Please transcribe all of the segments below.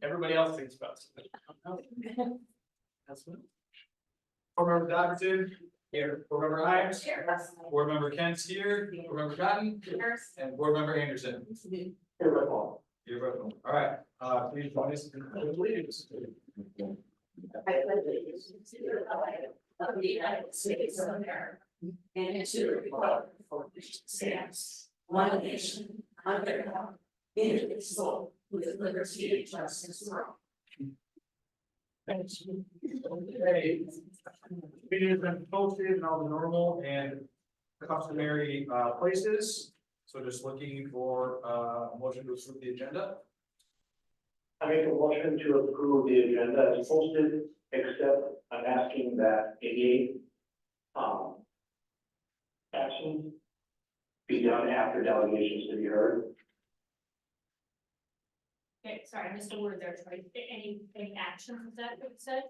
Everybody else thinks about it. That's what. Board Member Dobbertin, here. Board Member Imes. Here. Board Member Kent's here. Board Member Justen. Here. And Board Member Andersen. Here, all right, please join us in the pledge of allegiance. I pledge allegiance to the flag of the United States of America and to the republic for which it stands, one nation, under God, indivisible, with liberty and justice for all. Okay. Meeting has been posted in all the normal and customary places. So just looking for a motion to approve the agenda. I make a motion to approve the agenda as posted, except I'm asking that any action be done after delegations to be heard. Okay, sorry, I missed a word there, Troy. Any actions, is that what you said?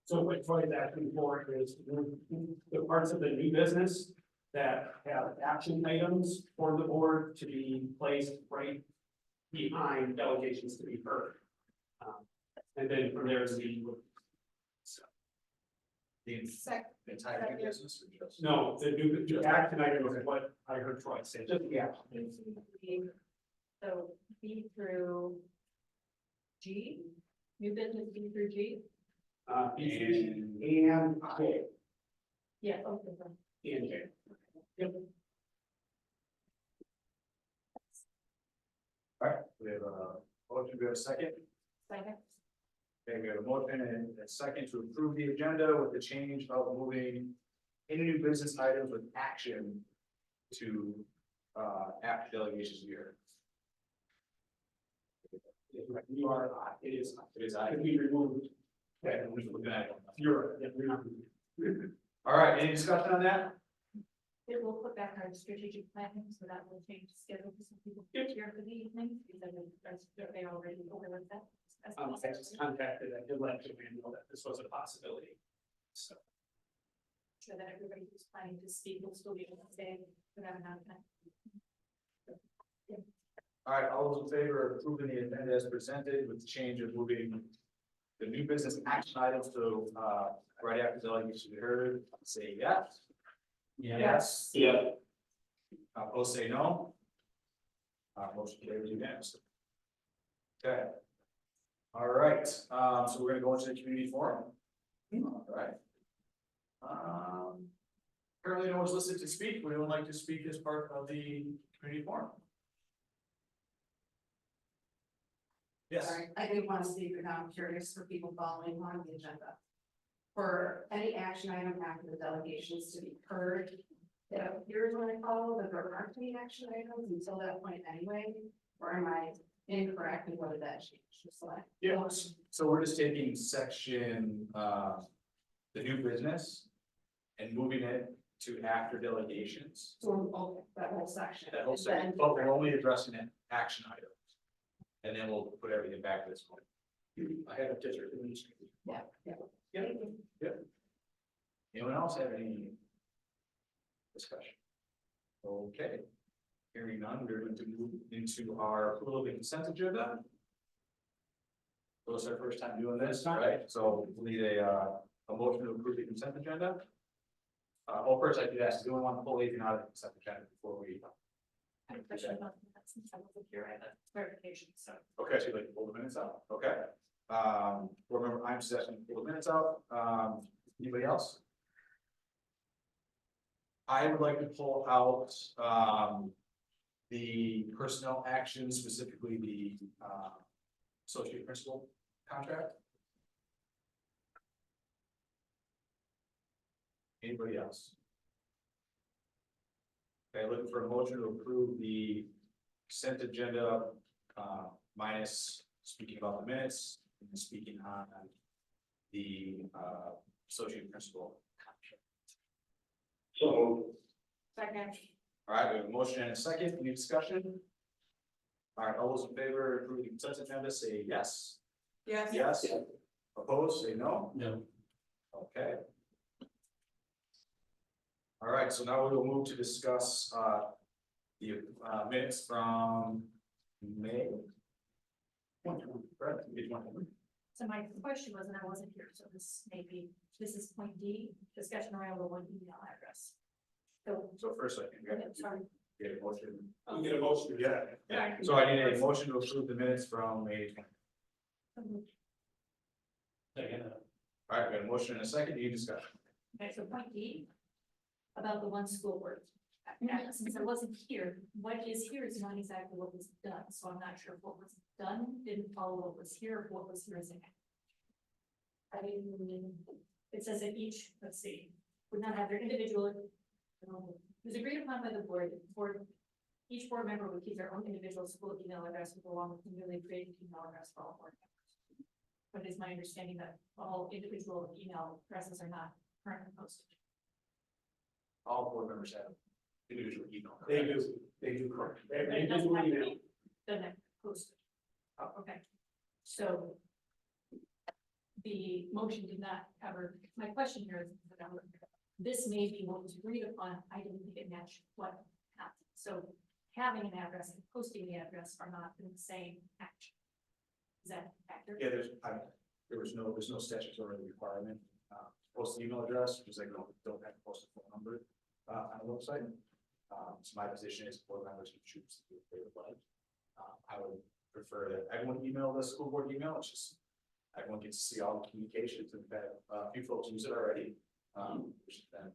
So what Troy's asking for is the parts of the new business that have action items for the board to be placed right behind delegations to be heard. And then from there is The entire new business or just? no, the action item is what I heard Troy say, just the action. So B through G, new business B through G? And I, Yeah, okay. and J. Yep. All right, we have a motion, we have a second. Second. Okay, we have a motion and a second to approve the agenda with the change of moving any new business items with action to after delegations year. You are, it is, I. could be removed. Okay, I'm just looking at it. You're, yeah, we're not. All right, any discussion on that? It will put back our strategic planning, so that will change the schedule for some people here for the evening, because they already overlooked that. I just contacted, I did let Joanne know that this was a possibility. So, So that everybody who's planning to speak will still be able to stay without an time. All right, all those in favor of approving the agenda as presented with the change of moving the new business action items to right after delegations be heard, say yes. Yes. Yeah. Opposed, say no. Motion carries unanimously. Okay. All right, so we're gonna go into the community forum. All right. Currently, no one's listed to speak. Would anyone like to speak as part of the community forum? Yes. Sorry, I did want to speak, but now I'm curious for people following on the agenda. For any action item after the delegations to be heard, it appears when I follow that there aren't any action items until that point anyway, or am I incorrect and what did that change? Just like, Yes, so we're just taking section, the new business and moving it to after delegations. so, okay, that whole section. That whole And section, then- but we're only addressing an action item. And then we'll put everything back to this point. I have a district administrator. Yeah, yeah. Yep. Anyone else have any discussion? Okay. Hearing none, we're going to move into our approval of the consent agenda. So it's our first time doing this, right? So we need a motion to approve the consent agenda. Well, first I could ask, do we want to pull anything out of the consent agenda before we? I have a question about that since I wasn't here, I have a clarification, so. Okay, so you'd like to pull the minutes out, okay. Remember, I'm suggesting pull the minutes out, anybody else? I would like to pull out, the personnel actions, specifically the, associate principal contract. Anybody else? Okay, looking for a motion to approve the consent agenda, minus speaking about the minutes and speaking on the, associate principal contract. So Second. All right, we have a motion and a second, any discussion? All right, all those in favor of approving the consent agenda, say yes. Yes. Yes. Opposed, say no. No. Okay. All right, so now we will move to discuss The minutes from May. Correct? May 20. So my question was, and I wasn't here, so this is point D, discussion around the one email address. So, So first, I can sorry. get a motion. We get a motion, yeah. Yeah, so I need a motion to approve the minutes from May 20. Second. All right, we got a motion and a second, any discussion? Okay, so point D, about the one school board. Since I wasn't here, what is here is not exactly what was done, so I'm not sure if what was done didn't follow what was here, what was here is in. I mean, it says that each, let's see, would not have their individual. It was agreed upon by the board, each board member would keep their own individual school email address with along with the newly created email address for all board members. But it is my understanding that all individual email addresses are not currently posted. All board members have individual email. They do correct. They have individual email. Then they're posted. Oh, okay. So the motion did not cover, my question here is, this may be what was agreed upon, I didn't think it matched what happened. So having an address and posting the address are not the same action. Is that accurate? Yeah, there's no statutory requirement, post the email address, because they don't have to post a phone number, on the website. So my position is board members who choose to do what they would like. I would prefer that everyone email the school board email, it's just, everyone gets to see all the communications, and that, a few folks use it already. Which then.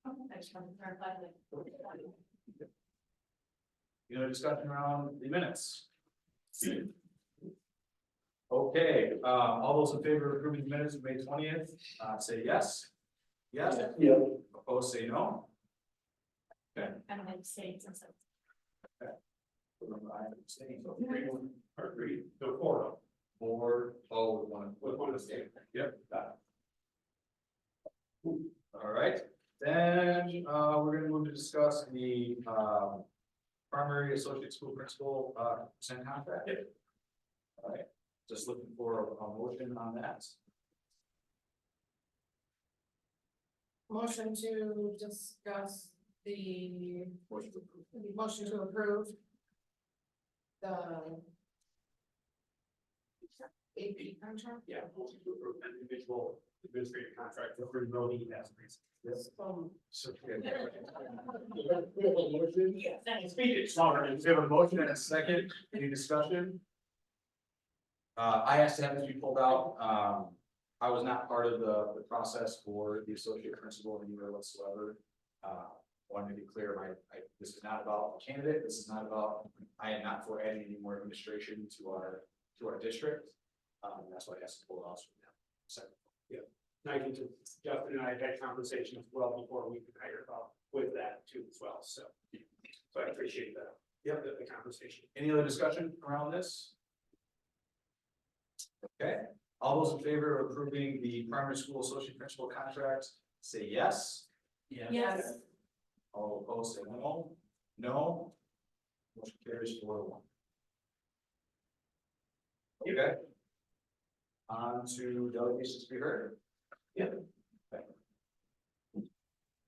Okay, I just wanted to clarify that. You know, discussion around the minutes. Okay, all those in favor of approving the minutes of May 20th, say yes. Yes. Yeah. Opposed, say no. Okay. I'm going to say it since it's I am abstaining, so 3-1, or 3, The four. 4, oh, with one abstain. Yep, got it. All right, then, we're gonna move to discuss the, primary associate school principal, consent contract. All right, just looking for a motion on that. Motion to discuss the, Motion to approve. motion to approve the AP contract. Yeah, motion to approve an individual administrative contract for Brody as presented. So, Speak it slower. we have a motion and a second, any discussion? I asked to have this be pulled out, I was not part of the process for the associate principal anywhere whatsoever. Wanted to be clear, this is not about the candidate, this is not about, I am not for adding any more administration to our district. That's why I asked to pull it off. Second. I think Justin and I had conversations as well before we could hire about with that too as well, so I appreciate that. Yep. The conversation. Any other discussion around this? Okay, all those in favor of approving the primary school associate principal contract, say yes. yes. All opposed, say no. No. Motion carries 4-1. Okay. On to delegations to be heard. Yep. Okay.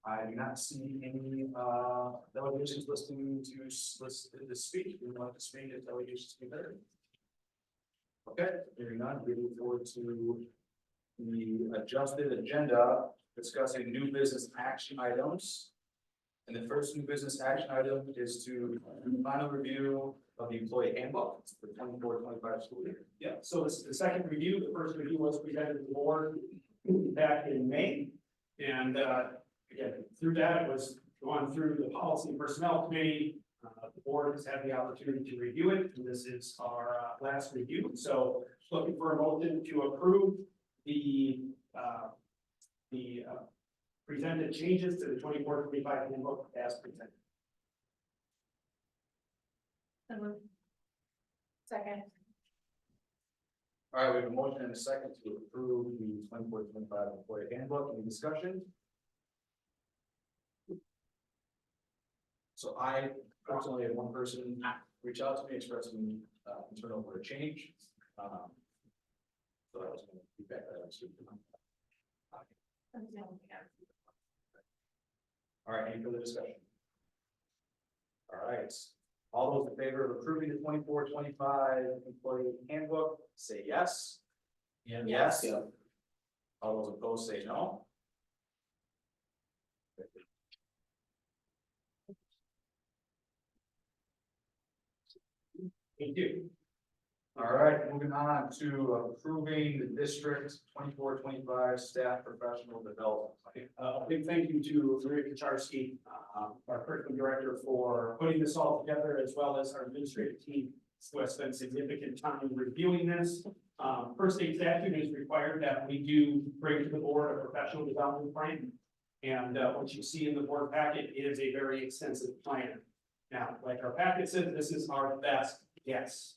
I do not see any delegations listing to speak. We want to speak at delegations to be heard. Okay, hearing none, we look forward to the adjusted agenda discussing new business action items. And the first new business action item is to final review of the employee handbook for the 24-25 school year. Yeah, so this is the second review. The first review was presented to the board back in May. And again, through that, it was gone through the policy and personnel committee. The board has had the opportunity to review it, and this is our last review. So looking for a motion to approve the presented changes to the 24-25 handbook as presented. Second. All right, we have a motion and a second to approve the 24-25 employee handbook. Any discussion? So I personally had one person reach out to me expressing concern over a change. So I was going to feedback that. All right, any further discussion? All right, all those in favor of approving the 24-25 employee handbook, say yes. Yes. All those opposed say no. Thank you. All right, moving on to approving the district 24-25 staff professional development plan. A big thank you to Maria Kucharski, our curriculum director, for putting this all together, as well as our administrative team who has spent significant time reviewing this. First state statute is required that we do bring to the board a professional development plan. And what you see in the board packet is a very extensive plan. Now, like our packet says, this is our best guess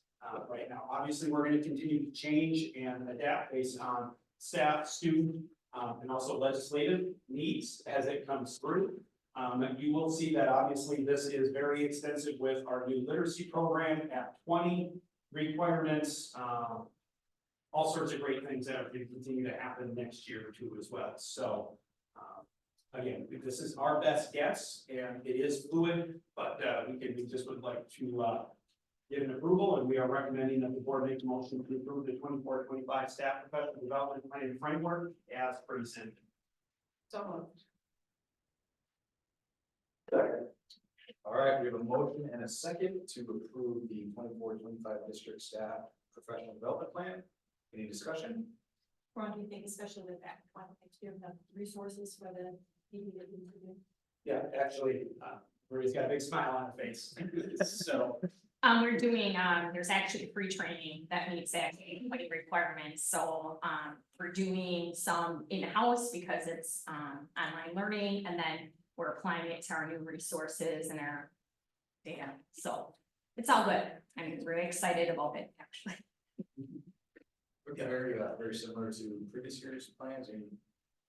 right now. Obviously, we're going to continue to change and adapt based on staff, student, and also legislative needs as it comes through. You will see that obviously this is very extensive with our new literacy program at 20 requirements, all sorts of great things that are going to continue to happen next year too as well. So again, this is our best guess and it is fluid, but we just would like to get an approval, and we are recommending that the board make a motion to approve the 24-25 staff professional development plan framework as presented. So. Second. All right, we have a motion and a second to approve the 24-25 district staff professional development plan. Any discussion? Ron, do you think especially with that, one, next year, have resources for the people that we do? Yeah, actually, Maria's got a big smile on her face. So, We're doing, there's actually free training that meets that 20 requirements, so, we're doing some in-house because it's, online learning, and then we're applying it to our new resources and our data, so it's all good. I'm really excited about it, actually. Okay, very similar to previous year's plans, and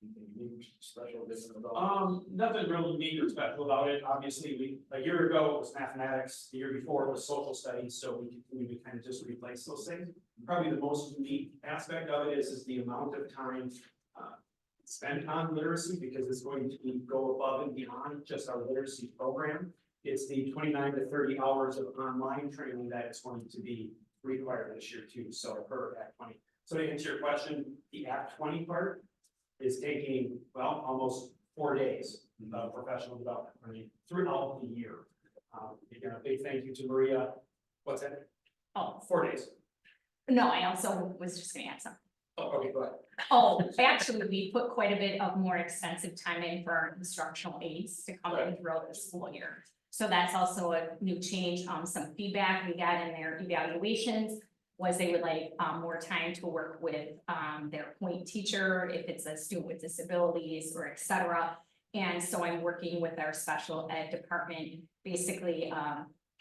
anything unique, special, different about. nothing really unique or special about it. Obviously, a year ago it was mathematics, the year before it was social studies, so we continue to kind of just replace those things. Probably the most unique aspect of it is the amount of time spent on literacy, because it's going to go above and beyond just our literacy program. It's the 29 to 30 hours of online training that is going to be required this year too, so per Act 20. So to answer your question, the Act 20 part is taking, well, almost 4 days of professional development learning throughout the year. Again, a big thank you to Maria. What's that? Oh, 4 days. no, I also was just gonna add something. Oh, okay, go ahead. Oh, actually, we put quite a bit of more extensive time in for our instructional aides to come in throughout the school year. So that's also a new change. Some feedback we got in their evaluations was they would like more time to work with their point teacher, if it's a student with disabilities or et cetera. And so I'm working with our special ed department. Basically,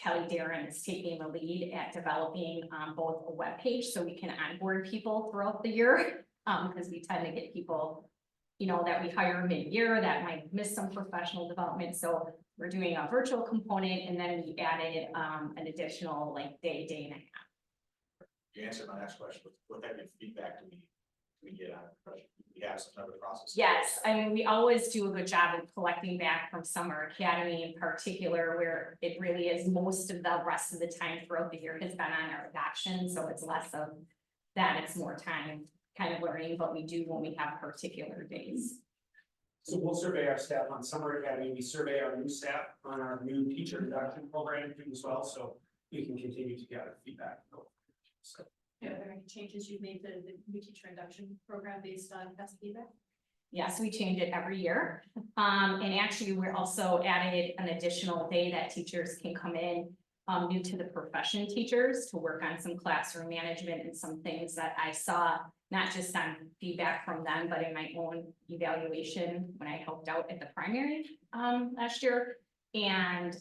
Kelly Darren is taking the lead at developing both a webpage so we can onboard people throughout the year. Because we tend to get people, you know, that we hire mid-year that might miss some professional development. So we're doing a virtual component, and then we added an additional like day and a half. You answered my next question. What type of feedback do we get on it? We have some other process. Yes, I mean, we always do a good job of collecting back from Summer Academy in particular, where it really is most of the rest of the time throughout the year has been on our adoption, so it's less of that, it's more time kind of learning what we do when we have particular days. So we'll survey our staff on Summer Academy. We survey our new staff on our new teacher induction program too as well, so we can continue to gather feedback. So, Yeah, are there any changes you've made to the new teacher induction program based on past feedback? Yes, we change it every year. And actually, we're also added an additional day that teachers can come in, new to the profession teachers to work on some classroom management and some things that I saw, not just on feedback from them, but in my own evaluation when I helped out at the primary, last year. And,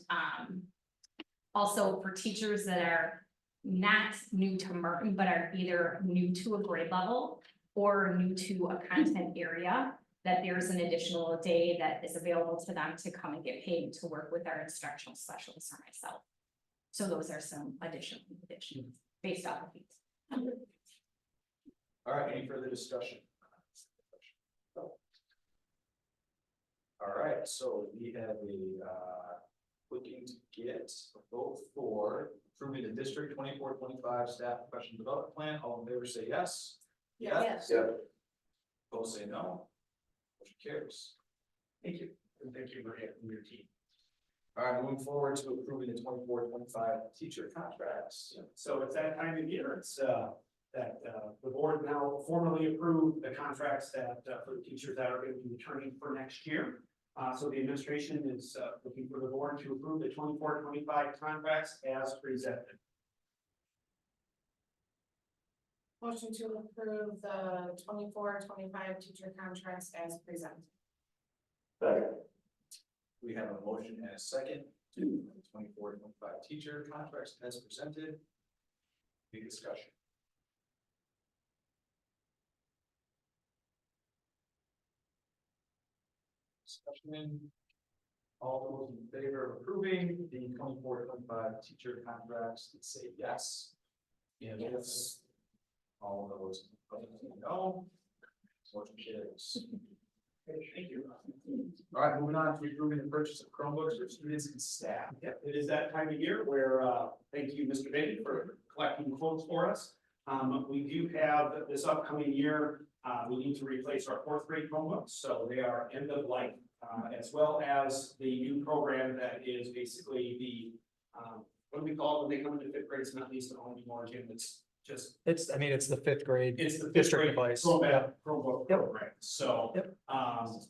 also for teachers that are not new to Merton, but are either new to a grade level or new to a content area, that there's an additional day that is available to them to come and get paid to work with our instructional specialists or myself. So those are some additional additions based off of these. All right, any further discussion? All right, so we have a looking to get a vote for approving the District 24-25 staff professional development plan. All in favor, say yes. Yes. Yeah. Both say no. Motion carries. Thank you, and thank you, Maria, and your team. All right, moving forward to approving the 24-25 teacher contracts. So it's that time of year, it's the board now formally approved the contracts that for the teachers that are going to be returning for next year. So the administration is looking for the board to approve the 24-25 contracts as presented. Motion to approve the 24-25 teacher contracts as presented. Second. We have a motion and a second to 24-25 teacher contracts as presented. Any discussion? Discussion. All those in favor of approving the 24-25 teacher contracts, say yes. Yes. All those opposed, say no. Motion carries. Okay, thank you. All right, moving on to approving the purchase of Chromebooks for students and staff. Yep, it is that time of year where, thank you, Mr. Bailey, for collecting quotes for us. We do have this upcoming year, we need to replace our fourth grade Chromebooks, so they are end of life. As well as the new program that is basically the, what do we call it when they come into fifth grade? It's not least only more, Jim, it's just. It's the fifth grade. It's the fifth District grade device. Chromebook Yep. program, so. Yep.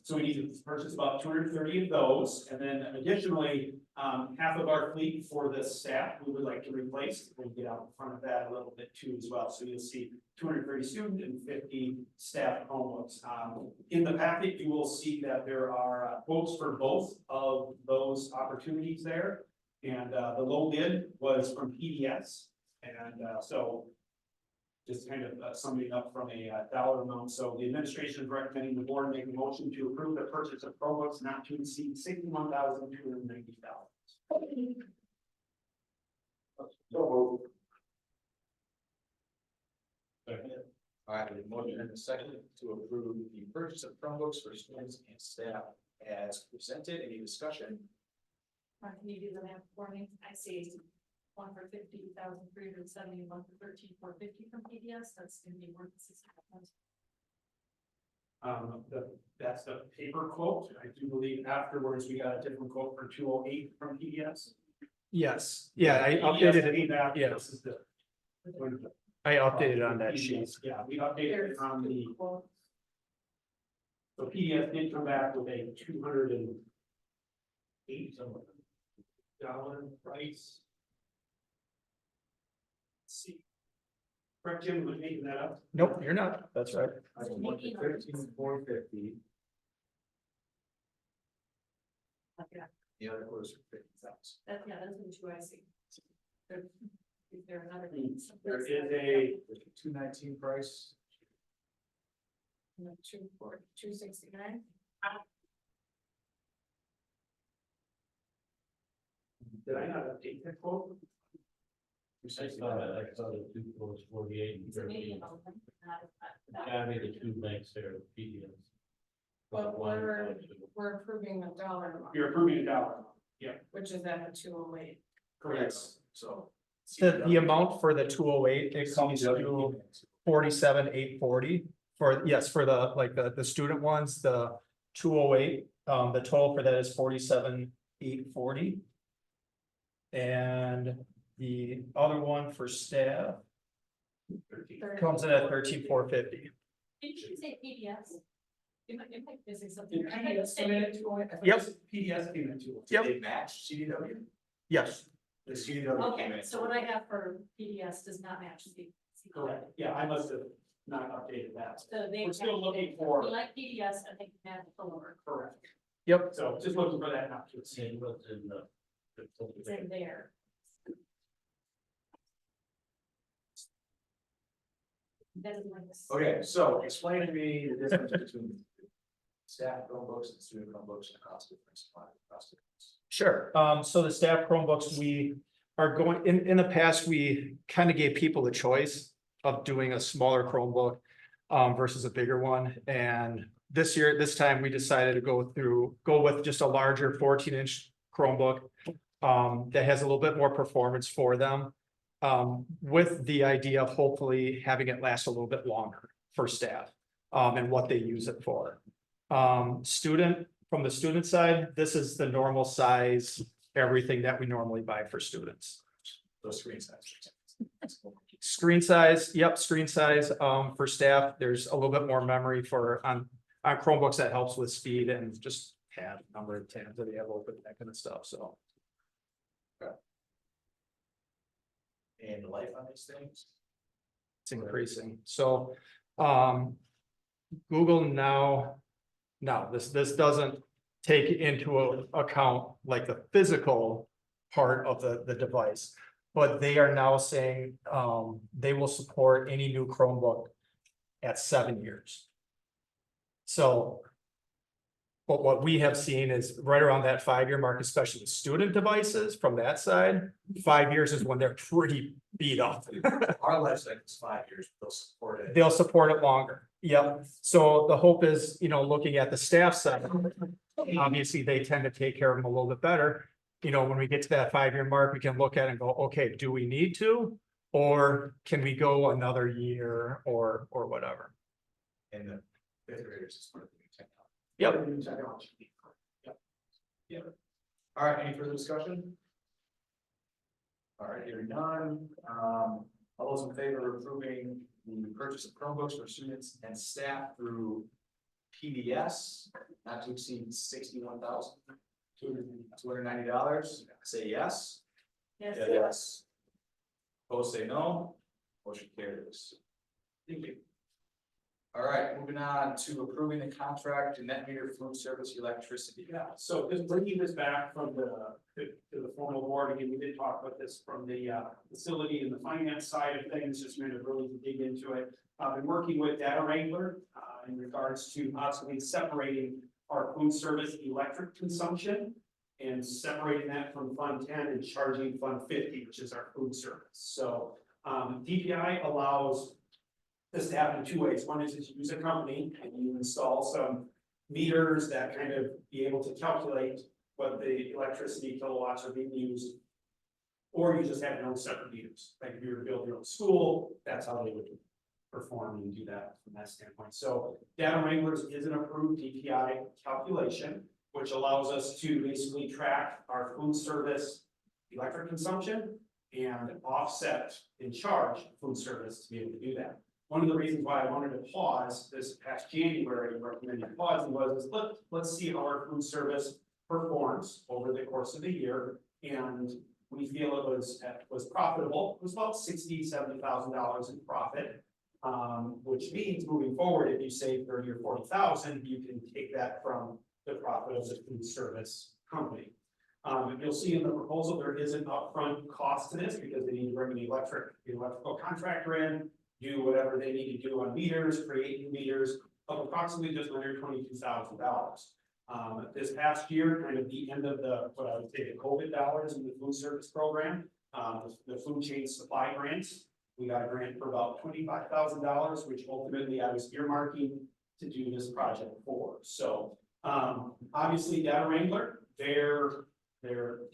So we need to purchase about 230 of those, and then additionally, half of our fleet for the staff, we would like to replace. We'll get out in front of that a little bit too as well, so you'll see 230 student and 50 staff Chromebooks. In the packet, you will see that there are quotes for both of those opportunities there. And the low bid was from PDS, and so just kind of summing up from a dollar amount. So the administration is recommending the board make a motion to approve the purchase of Chromebooks not to exceed $61,290. So All right, we have a motion and a second to approve the purchase of Chromebooks for students and staff as presented. Any discussion? Can you do the math for me? I see one for 50,370, one for 13,450 from PDS. That's gonna be worth 60,000. That's the paper quote. I do believe afterwards we got a different quote for 208 from PDS. Yes, yeah, I PDS updated it. came back, yeah. This is the. I updated on that sheet. Yeah, we updated it on the, so PDS did come back with a $208 price. Let's see. Correct, Jim, was making that up? Nope, you're not. That's right. I have one for 13,450. The other was for 50,000. That's the two I see. Is there another? There is a, There's a 219 price. 269. did I not update that quote? I saw the two quotes, 48 and It's a 13. medium of them, not- Gotta be the two banks there, PDS. But we're approving the dollar amount, You're approving a dollar. which is at the 208. Correct. So. The amount for the 208, it comes to 47,840 for, yes, for the, like, the student ones, the 208, the total for that is 47,840. And the other one for staff comes in at 13,450. Did you say PDS? Am I missing something? Did PDS come in at 208? I thought Yep. you said PDS came in at 208. Yep. They match CDW? Yes, The CDW. came Okay, in so what I have for PDS does not match the. Correct. Yeah, I must have not updated that. So they. We're still looking We for, like PDS, I think match the lower, correct. yep. So just looking for that not to exceed. See what's in the. it's in there. That is like this. Okay, so explain to me the difference between staff Chromebooks and student Chromebooks and cost difference. Sure. So the staff Chromebooks, we are going, in the past, we kind of gave people the choice of doing a smaller Chromebook versus a bigger one. And this time we decided to go with just a larger 14-inch Chromebook. that has a little bit more performance for them. With the idea of hopefully having it last a little bit longer for staff, and what they use it for. From the student side, this is the normal size, everything that we normally buy for students. Those screen sizes. Screen size, yep, screen size, for staff, there's a little bit more memory on Chromebooks that helps with speed and just number of tabs that they have open, that kind of stuff, so. And the life on these things. It's increasing, so, Google now, this doesn't take into account like the physical part of the device. But they are now saying, they will support any new Chromebook at 7 years. So. But what we have seen is right around that 5-year mark, especially with student devices from that side, 5 years is when they're pretty beat up. Our life cycle is 5 years, they'll support it. They'll support it longer. Yep. So the hope is, looking at the staff side, obviously they tend to take care of them a little bit better. When we get to that 5-year mark, we can look at it and go, okay, do we need to? Or can we go another year or whatever? And the fifth graders is part of the new technology. Yep. New technology. Yep. All right, any further discussion? All right, hearing none, all those in favor of approving the purchase of Chromebooks for students and staff through PBS, not to exceed $61,290, say yes. Yes. Yes. Opposed, say no. Motion carries. Thank you. All right, moving on to approving the contract to net meter food service electricity. Yeah, so just bringing this back from to the formal board, again, we did talk about this from the facility and the finance side of things, just to really dig into it. I've been working with Data Wrangler in regards to possibly separating our food service electric consumption and separating that from Fund 10 and charging Fund 50, which is our food service. So DPI allows this to happen in 2 ways. One is you use a company and you install some meters that kind of be able to calculate what the electricity kilowatts are being used. Or you just have your own separate meters. Like if you were to build your own school, that's how they would perform and do that from that standpoint. So Data Wranglers is an approved DPI calculation, which allows us to basically track our food service electric consumption and offset and charge food service to be able to do that. One of the reasons why I wanted to pause this past January, recommended pausing was let's see how our food service performs over the course of the year. And we feel it was profitable. It was about $60,000-$70,000 in profit. Which means moving forward, if you save 30 or 40,000, you can take that from the profit of the food service company. You'll see in the proposal, there is an upfront cost to this because they need to bring an electrical contractor in, do whatever they need to do on meters, create new meters of approximately just under $22,000. This past year, kind of the end of what I would say the COVID dollars in the food service program, the food chain supply grants. We got a grant for about $25,000, which ultimately I was earmarking to do this project for. So obviously Data Wrangler, their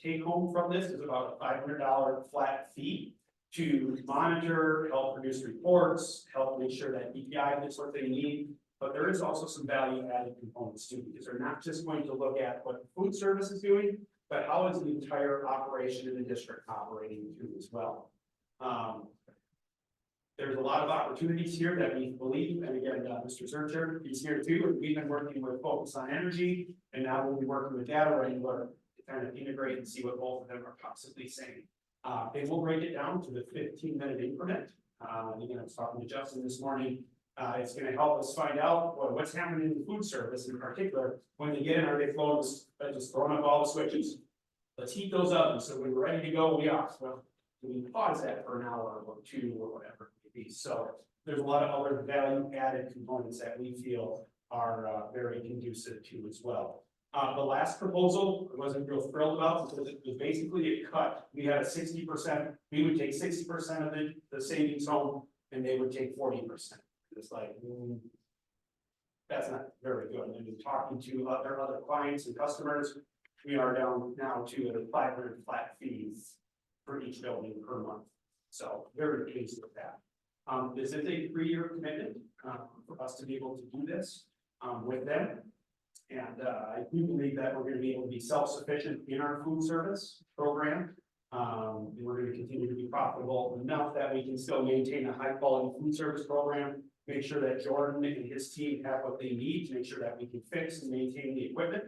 take home from this is about a $500 flat fee to monitor, help produce reports, help make sure that DPI gets what they need. But there is also some value added components too, because they're not just going to look at what food service is doing, but how is the entire operation in the district operating too as well. There's a lot of opportunities here that we believe, and again, Mr. Searcher, he's here too, and we've been working with Focus on Energy, and now we'll be working with Data Wrangler to kind of integrate and see what both of them are possibly saying. They will break it down to the 15-minute increment. Again, I was talking to Justen this morning. It's going to help us find out what's happening in the food service in particular. When they get in, are they flowing, just throwing up all the switches? Let's heat those up, so when we're ready to go, we are. Well, we pause that for an hour or two or whatever it may be. So there's a lot of other value added components that we feel are very conducive to as well. The last proposal I wasn't real thrilled about because it was basically a cut. We had a 60%, we would take 60% of the savings home and they would take 40%. It's like, that's not very good. And in talking to other clients and customers, we are down now to a 500 flat fees for each building per month. So very pleased with that. This is a 3-year commitment, for us to be able to do this, with them. And, I do believe that we're gonna be able to be self-sufficient in our food service program. And we're gonna continue to be profitable enough that we can still maintain a high-quality food service program. Make sure that Jordan and his team have what they need to make sure that we can fix and maintain the equipment,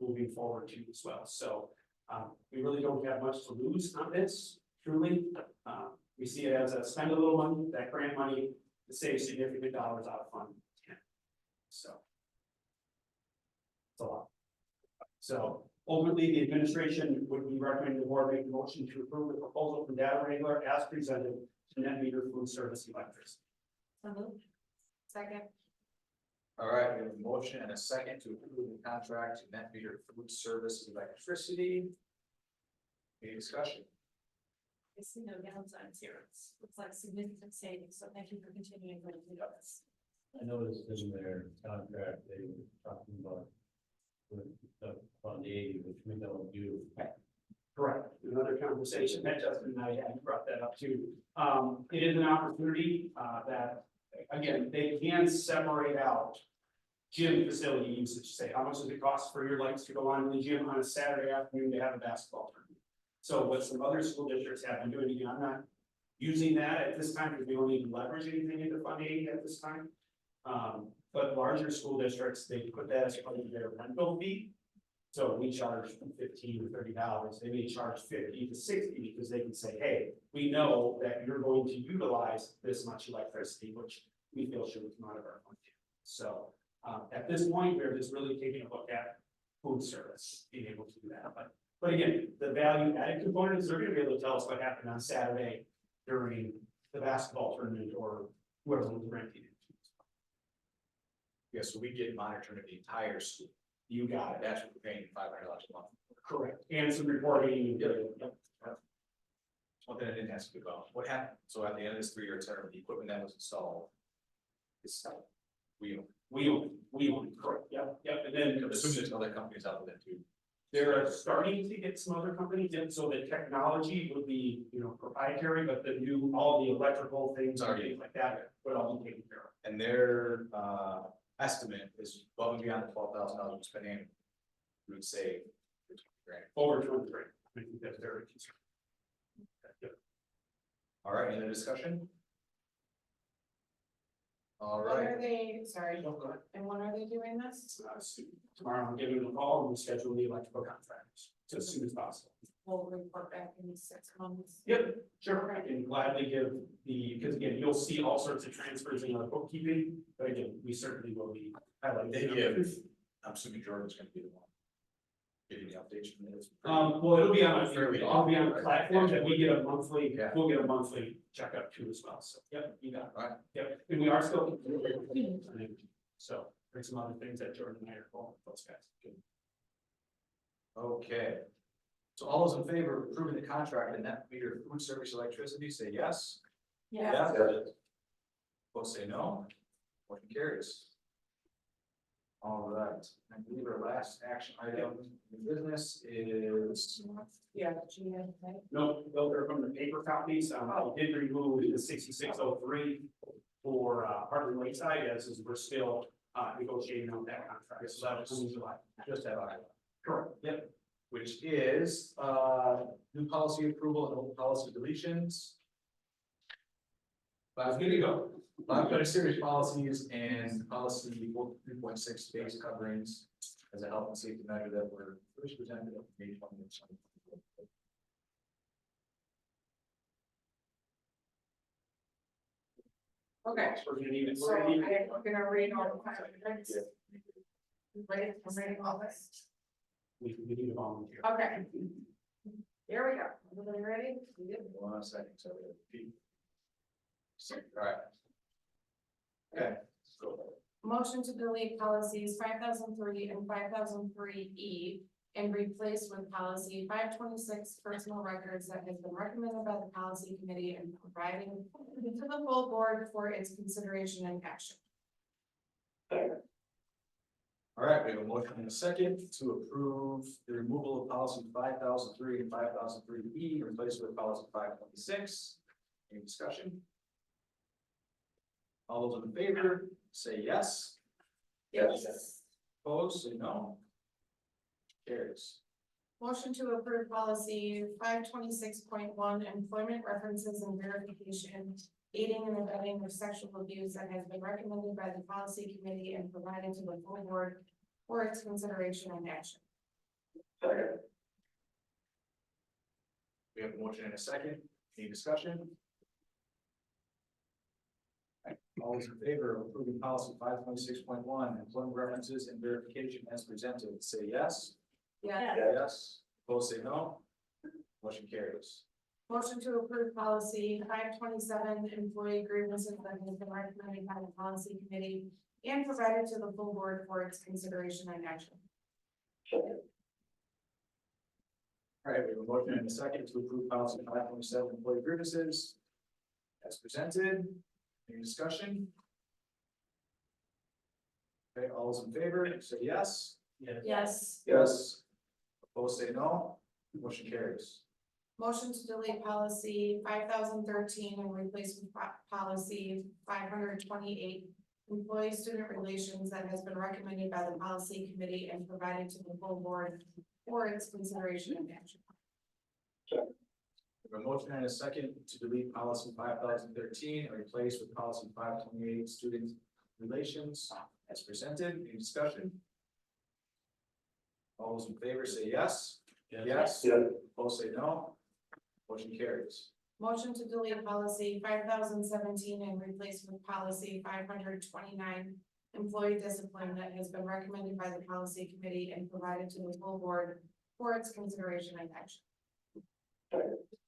moving forward too as well. So, we really don't have much to lose on this, truly. We see it as a spend a little money, that grant money, to save significant dollars out of fund. So. It's a lot. So ultimately, the administration would be recommending the board make a motion to approve the proposal from Data Wrangler as presented to net meter food service electricity. So moved. Second. All right, we have a motion and a second to approve the contract to net meter food service electricity. Any discussion? I see no downsides here. Looks like significant savings, so thank you for continuing to do this. I noticed in their contract, they were talking about with the Fund 80, which we don't do. Correct. Another conversation that Justin and I had, you brought that up too. It is an opportunity, that, again, they can separate out gym facility usage, say, how much does it cost for your lights to go on in the gym on a Saturday afternoon to have a basketball tournament? So what some other school districts have been doing, again, I'm not using that at this time because we don't even leverage anything into Fund 80 at this time. But larger school districts, they put that as part of their rental fee. So we charge $15 to $30. They may charge 50 to 60 because they can say, hey, we know that you're going to utilize this much electricity, which we feel should come out of our fund. So at this point, we're just really taking a look at food service, being able to do that. But again, the value added component is they're going to be able to tell us what happened on Saturday during the basketball tournament or whoever was renting it. Yeah, so we get monitoring of the entire school. You got it. That's what we're paying $500 a month. Correct. And some reporting. One thing I didn't ask you about, what happened? So at the end of this 3-year term, the equipment that was installed is we own. We own, correct. Yep. And then I'm assuming there's other companies out there too. they're starting to get some other companies in, so the technology would be, proprietary, but the new, all the electrical things are things like that would all be taken care of. And their estimate is above and beyond the $12,000 we spent in. We would say $20,000. Over 23. I think that's very concerned. All right, any other discussion? All When right. are they, sorry, Go ahead. and when are they doing this? Tomorrow I'm giving them a call and we'll schedule the electrical contracts as soon as possible. We'll report back in 6 months. Yep, sure. I can gladly give because again, you'll see all sorts of transfers in our bookkeeping, but again, we certainly will be highlighting. They give, I'm assuming Jordan's gonna be the one giving the updates from this. Well, it'll be on a Fairly platform that we get a monthly, Yeah. we'll get a monthly checkup too as well. So, yep, you got it. All right. Yep, and we are still. So there's some other things that Jordan and I are calling those guys. Okay. So all those in favor of approving the contract and net meter food service electricity, say yes. Yeah. Both say no. Motion carries. All right, I believe our last action item in business is. Yeah, GM, right? No, they're from the paper copies. I did remove the 6603 for Hartley Lakeside as we're still negotiating on that contract. So that was in July. Just have I. Correct. Yep. Which is new policy approval and old policy deletions. That's good to go. I've got a series of policies and policy 3.6 space coverings as a health and safety measure that were first presented at May 20th. Okay, We're gonna need it. so I'm gonna read all the contracts. Ready, I'm reading all this. We need a volunteer. Okay. Here we go. Everybody ready? Hold on a second, so all right. Okay. So, Motion to delete policies 5003 and 5003E and replace with policy 526 personal records that has been recommended by the policy committee and providing to the full board for its consideration and action. All right, we have a motion and a second to approve the removal of policy 5003 and 5003E, replaced with policy 526. Any discussion? All those in favor, say yes. Yes. Opposed, say no. Carries. Motion to approve policy 526.1 employment references and verification, aiding and abetting of sexual abuse that has been recommended by the policy committee and provided to the full board for its consideration and action. We have a motion and a second. Any discussion? Right. All those in favor of approving policy 526.1 employment references and verification as presented, say yes. Yeah. Yes. Opposed, say no. Motion carries. Motion to approve policy 527 employee grievances that has been recommended by the policy committee and provided to the full board for its consideration and action. All right, we have a motion and a second to approve policy 527 employee grievances as presented. Any discussion? Okay, all those in favor, say yes. Yes. Yes. Opposed, say no. Motion carries. Motion to delete policy 5013 and replace with policy 528, employee student relations that has been recommended by the policy committee and provided to the full board for its consideration and action. We have a motion and a second to delete policy 5013 and replace with policy 528 student relations as presented. Any discussion? All those in favor say yes. Yes. Opposed, say no. Motion carries. Motion to delete policy 5017 and replace with policy 529, employee discipline that has been recommended by the policy committee and provided to the full board for its consideration and action.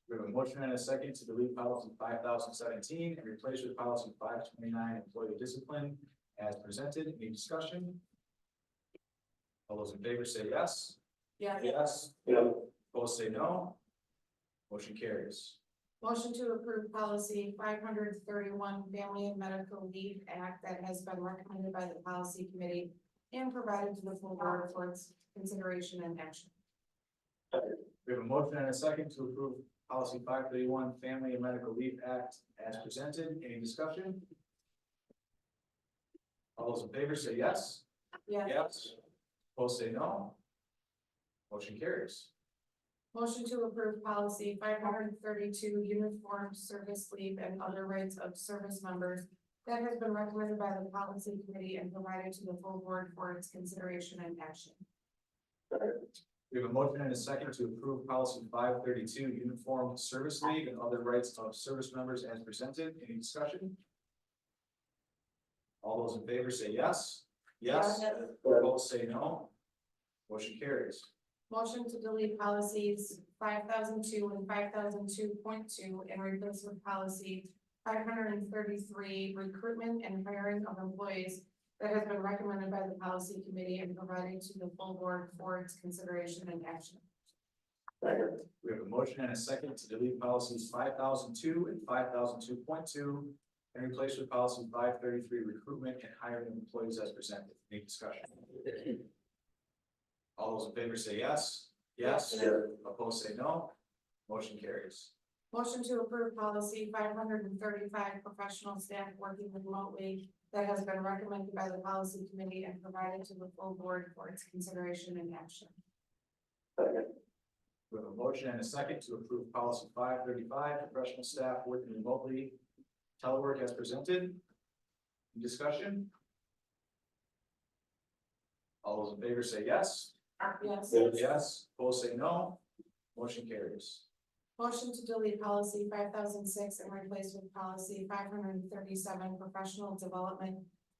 We have a motion and a second to delete policy 5017 and replace with policy 529 employee discipline as presented. Any discussion? All those in favor say yes. Yes. Opposed, say no. Motion carries. Motion to approve policy 531 family and medical leave act that has been recommended by the policy committee and provided to the full board for its consideration and action. We have a motion and a second to approve policy 531 family and medical leave act as presented. Any discussion? All those in favor say yes. Yes. Opposed, say no. Motion carries. Motion to approve policy 532 uniform service leave and other rights of service members that has been recommended by the policy committee and provided to the full board for its consideration and action. We have a motion and a second to approve policy 532 uniform service leave and other rights of service members as presented. Any discussion? All those in favor say yes. Yes. Opposed, say no. Motion carries. Motion to delete policies 5002 and 5002.2 and replace with policy 533 recruitment and hiring of employees that has been recommended by the policy committee and provided to the full board for its consideration and action. We have a motion and a second to delete policies 5002 and 5002.2 and replace with policy 533 recruitment and hiring of employees as presented. Any discussion? All those in favor say yes. Yes. Opposed, say no. Motion carries. Motion to approve policy 535 professional staff working remotely that has been recommended by the policy committee and provided to the full board for its consideration and action. We have a motion and a second to approve policy 535 professional staff working remotely telework as presented. Any discussion? All those in favor say yes. Yes. Yes. Opposed, say no. Motion carries. Motion to delete policy 5006 and replace with policy 537 professional development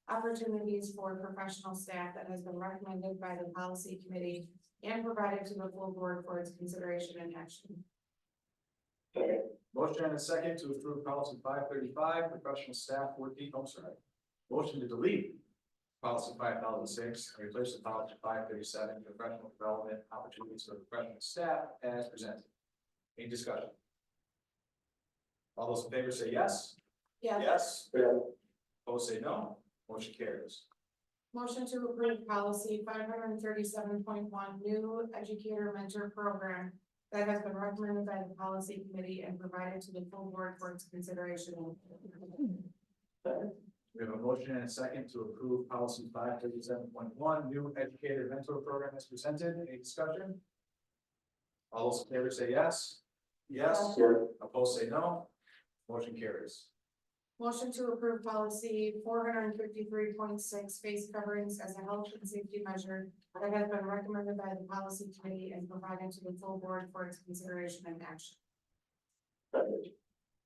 opportunities for professional staff that has been recommended by the policy committee and provided to the full board for its consideration and action. Motion and a second to approve policy 535 professional staff working. Motion to delete policy 5006 and replace the policy 537 professional development opportunities for professional staff as presented. Any discussion? All those in favor say yes. Yes. Opposed, say no. Motion carries. Motion to approve policy 537.1 new educator mentor program that has been recommended by the policy committee and provided to the full board for its consideration. We have a motion and a second to approve policy 537.1 new educator mentor program as presented. Any discussion? All those in favor say yes. Yes. Opposed say no. Motion carries. Motion to approve policy 453.6 face coverings as a health and safety measure that has been recommended by the policy committee and provided to the full board for its consideration and action.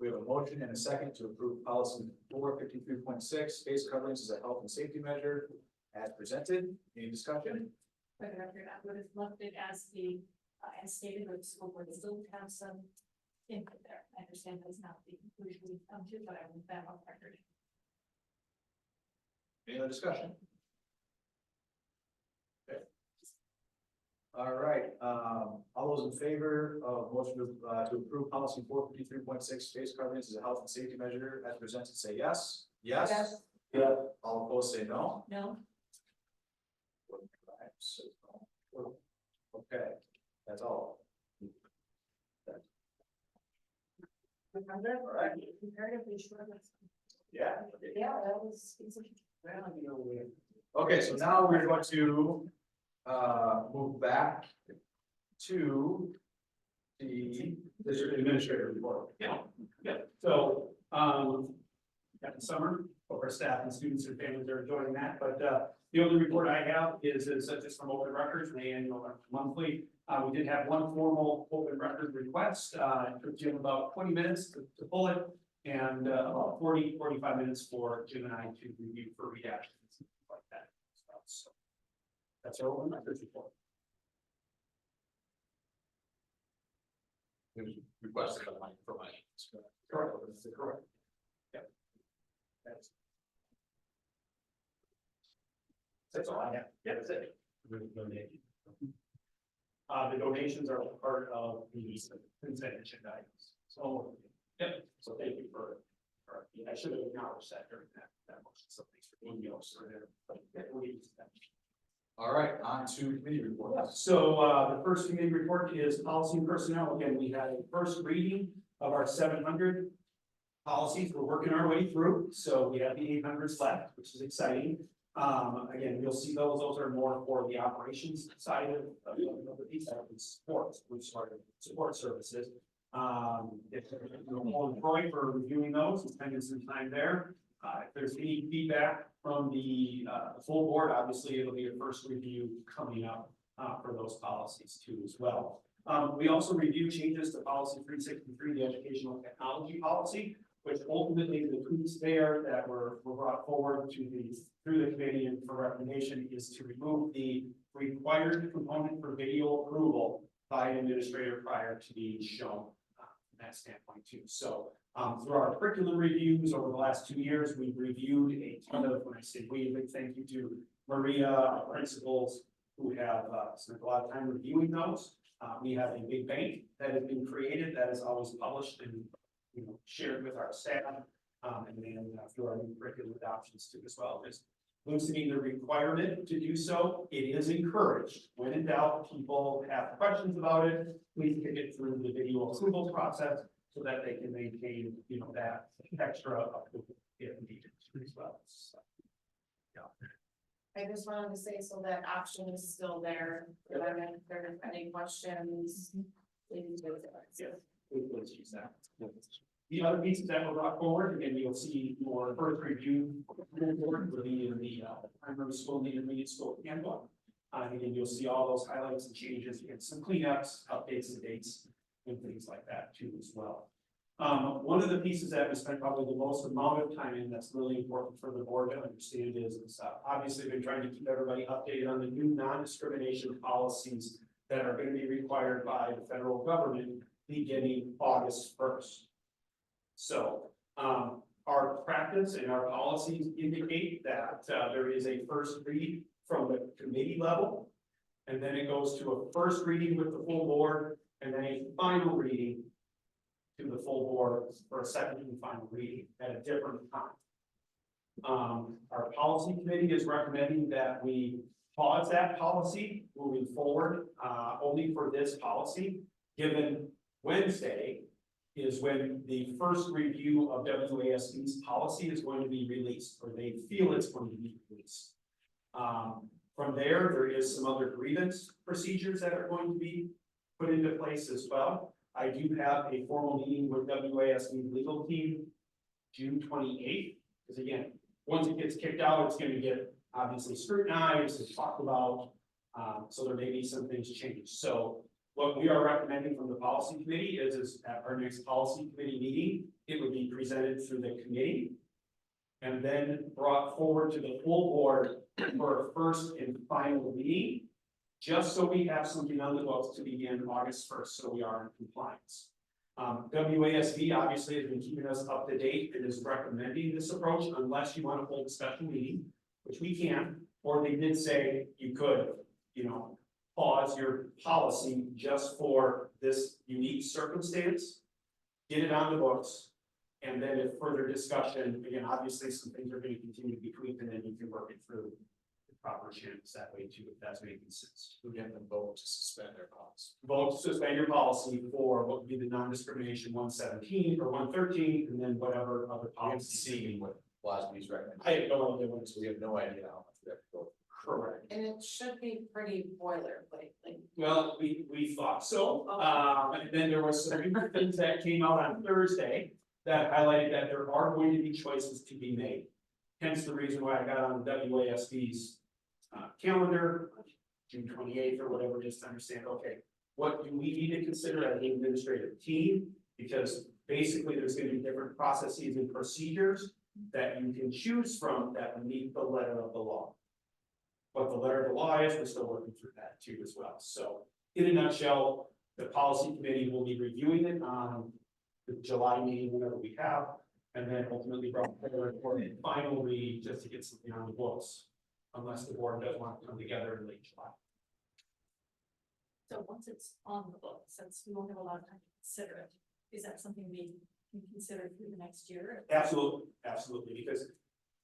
We have a motion and a second to approve policy 453.6 face coverings as a health and safety measure as presented. Any discussion? For the record, I would have left it as the, as stated, with the school board still have some input there. I understand that's not the conclusion we've come to, but I want that on record. Any other discussion? Okay. All right, all those in favor of motion to approve policy 453.6 face coverings as a health and safety measure as presented, say yes. Yes. Yes. Yeah. All opposed say no. No, Okay, that's all. All right. Comparatively short. Yeah. Yeah, that was. Okay, so now we're going to move back to the district administrator report. Yeah. So, got the summer, hope our staff and students and families are enjoying that, but, the only report I have is just from open records, and the annual or monthly. We did have one formal open record request, it took Jim about 20 minutes to pull it, and, about 45 minutes for Jim and I to review for redactions and stuff like that. So, that's our open records report. It was requested by my. Correct. That's correct. Yep. That's all I have. Yeah, that's it. The donations are part of the consent agenda items. So, yep. So thank you for I should have acknowledged that during that motion. So thanks for being for there. But yeah, we'll use that. All right, on to committee reports. So, the first committee report is policy and personnel. Again, we had a first reading of our 700 policies. We're working our way through. So we have the 800s left, which is exciting. Again, you'll see those are more for the operations side of the piece of sports, which are support services. If you're Troy for reviewing those and spending some time there. If there's any feedback from the full board, obviously it'll be a first review coming up for those policies too as well. We also review changes to policy 363, the educational technology policy, which ultimately the tweaks there that were brought forward through the committee and for recommendation is to remove the required component for video approval by an administrator prior to being shown from that standpoint too. So through our curriculum reviews over the last 2 years, we've reviewed a ton of, when I say we, a big thank you to Maria, our principals who have spent a lot of time reviewing those. We have a big bank that has been created that is always published and shared with our staff, and then through our new curriculum adoptions too as well. Just loosening the requirement to do so. It is encouraged. When in doubt, people have questions about it, please kick it through the video approval process so that they can maintain, that extra approval if needed as well. So, I just wanted to say, so that option is still there, if there's any questions. Please do it. yeah, let's use that. The other pieces that were brought forward, and you'll see more first review will be in the primary school and the intermediate school handbook. And again, you'll see all those highlights and changes, and some cleanups, updates and dates, and things like that too as well. One of the pieces that we spent probably the most amount of time in that's really important for the board to understand is obviously been trying to keep everybody updated on the new non-discrimination policies that are going to be required by the federal government beginning August 1st. So our practice and our policies indicate that there is a first read from the committee level, and then it goes to a first reading with the full board, and then a final reading to the full board for a second and final reading at a different time. Our policy committee is recommending that we pause that policy moving forward, only for this policy, given Wednesday is when the first review of WASD's policy is going to be released, or they feel it's going to be released. From there is some other grievance procedures that are going to be put into place as well. I do have a formal meeting with WASD's legal team June 28th, because again, once it gets kicked out, it's going to get obviously scrutinized and talked about. So there may be some things changed. So what we are recommending from the policy committee is at our next policy committee meeting, it would be presented through the committee and then brought forward to the full board for a first and final meeting, just so we have something on the books to begin August 1st, so we are in compliance. WASD obviously has been keeping us up to date and is recommending this approach unless you want to hold a special meeting, which we can, or they did say you could, pause your policy just for this unique circumstance, get it on the books, and then if further discussion, again, obviously some things are going to continue to be tweaked, and then you can work it through the proper channels that way too, if that's making sense. Who get them vote to suspend their policy? Vote to suspend your policy for what would be the non-discrimination 117 or 113, and then whatever other I haven't policy. seen what WASB's recommended. I have no idea what it's. So we have no idea how much we have to go. Correct. And it should be pretty boilerplate, like. Well, we thought so, and then there was some things that came out on Thursday that highlighted that there are going to be choices to be made. Hence the reason why I got on the WASD's calendar, June 28th or whatever, just to understand, okay, what do we need to consider as an administrative team? Because basically there's going to be different processes and procedures that you can choose from that meet the letter of the law. What the letter of the law is, we're still working through that too as well. So in a nutshell, the policy committee will be reviewing it on the July meeting whenever we have, and then ultimately brought forward for a final read just to get something on the books, unless the board does want to come together in late July. So once it's on the book, since we won't have a lot of time to consider it, is that something we can consider through the next year? Absolutely, absolutely, because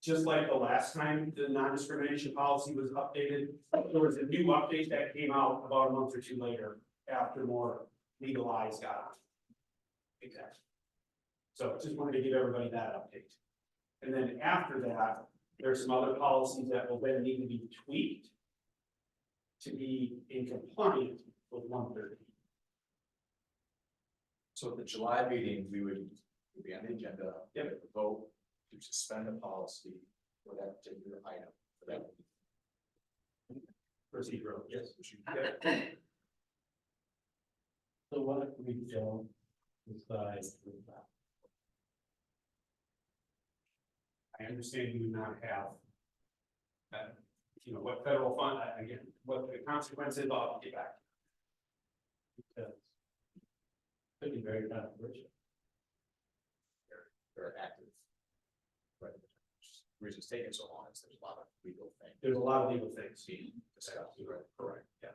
just like the last time the non-discrimination policy was updated, there was a new update that came out about a month or two later after more legal eyes got on. Exactly. So just wanted to give everybody that update. And then after that, there's some other policies that will then need to be tweaked to be in compliance with 130. So at the July meeting, we would be on the agenda, Yep. to vote to suspend the policy for that particular item, for that. Procedural, yes. So what if we don't decide to that? I understand you do not have. What federal fund, again, what the consequences of, get back. Because it could be very controversial. They're active. Right. The reason it's taking so long is there's a lot of legal things There's a lot of legal things. being discussed, right? Correct, yeah.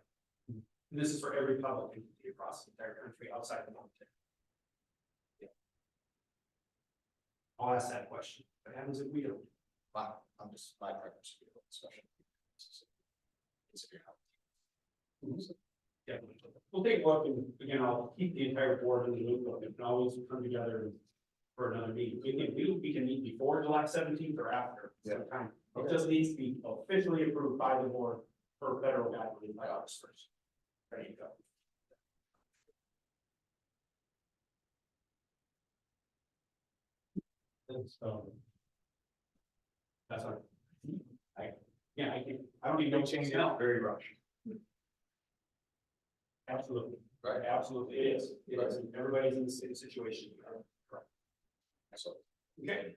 And this is for every public entity across the entire country outside the mountain. Yeah. I'll ask that question. What happens if we don't? But I'm just, my preference to be a discussion. Consider how. Yeah, we'll take a look, and again, I'll keep the entire board in the loop, but we can always come together for another meeting. We can meet before July 17th or after. Yeah. Sometime. It just needs to be officially approved by the board for federal guidelines by August 1st. There you go. That's all. I don't even know change now. Very rushed, Absolutely. right? Absolutely, it is. It is. Everybody's in the same situation. Correct. So, Okay,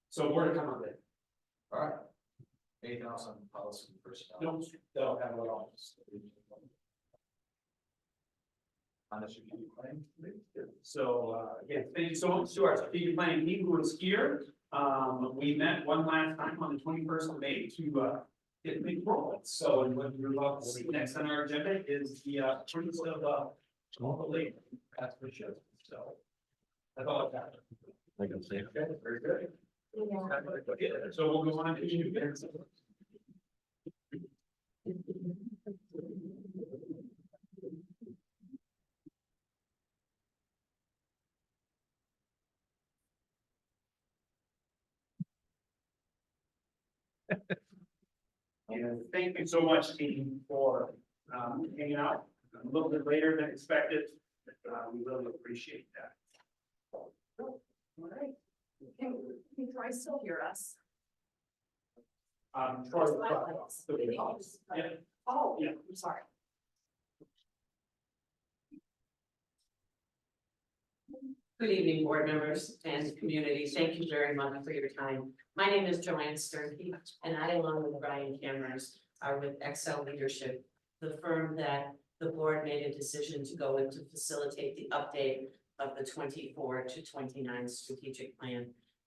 so more to come on that. all right. Anything else on policy and personnel? No, they'll have it all. On the strategic planning committee? So, again, thank you so much to our strategic planning team who is here. We met one last time on the 21st of May to, get big rolling. So, and what you're about to see next on our agenda is the, choice of, labor. That's for sure. So, that's all I've got. I can say. Okay, very good. So we'll go on to new business. And thank you so much, team, for hanging out a little bit later than expected. We really appreciate that. All right. Can Troy still hear us? Troy, yeah. Oh, Yeah. I'm sorry. Good evening, board members and community. Thank you very much for your time. My name is Joanne Sternke, and I, along with Brian Cameras, are with Excel Leadership, the firm that the board made a decision to go with to facilitate the update of the 24 to 29 strategic plan.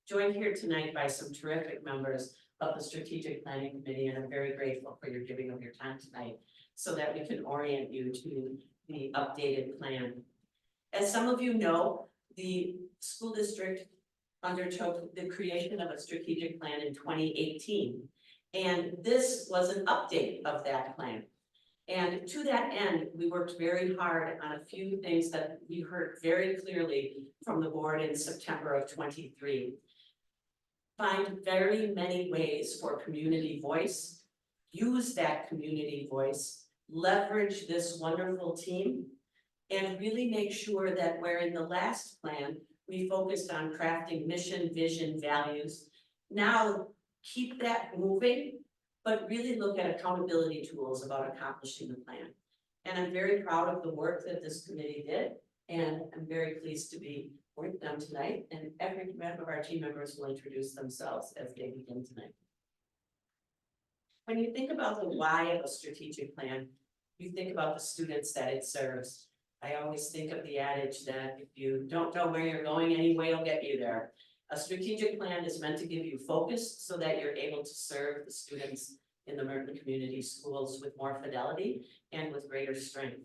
Joined here tonight by some terrific members of the Strategic Planning Committee, and I'm very grateful for your giving of your time tonight so that we can orient you to the updated plan. As some of you know, the school district undertook the creation of a strategic plan in 2018. And this was an update of that plan. And to that end, we worked very hard on a few things that we heard very clearly from the board in September of 23. Find very many ways for community voice, use that community voice, leverage this wonderful team, and really make sure that where in the last plan, we focused on crafting mission, vision, values. Now, keep that moving, but really look at accountability tools about accomplishing the plan. And I'm very proud of the work that this committee did, and I'm very pleased to be with them tonight, and every member of our team members will introduce themselves as they begin tonight. When you think about the why of a strategic plan, you think about the students that it serves. I always think of the adage that if you don't know where you're going, any way will get you there. A strategic plan is meant to give you focus so that you're able to serve the students in the Merton Community Schools with more fidelity and with greater strength.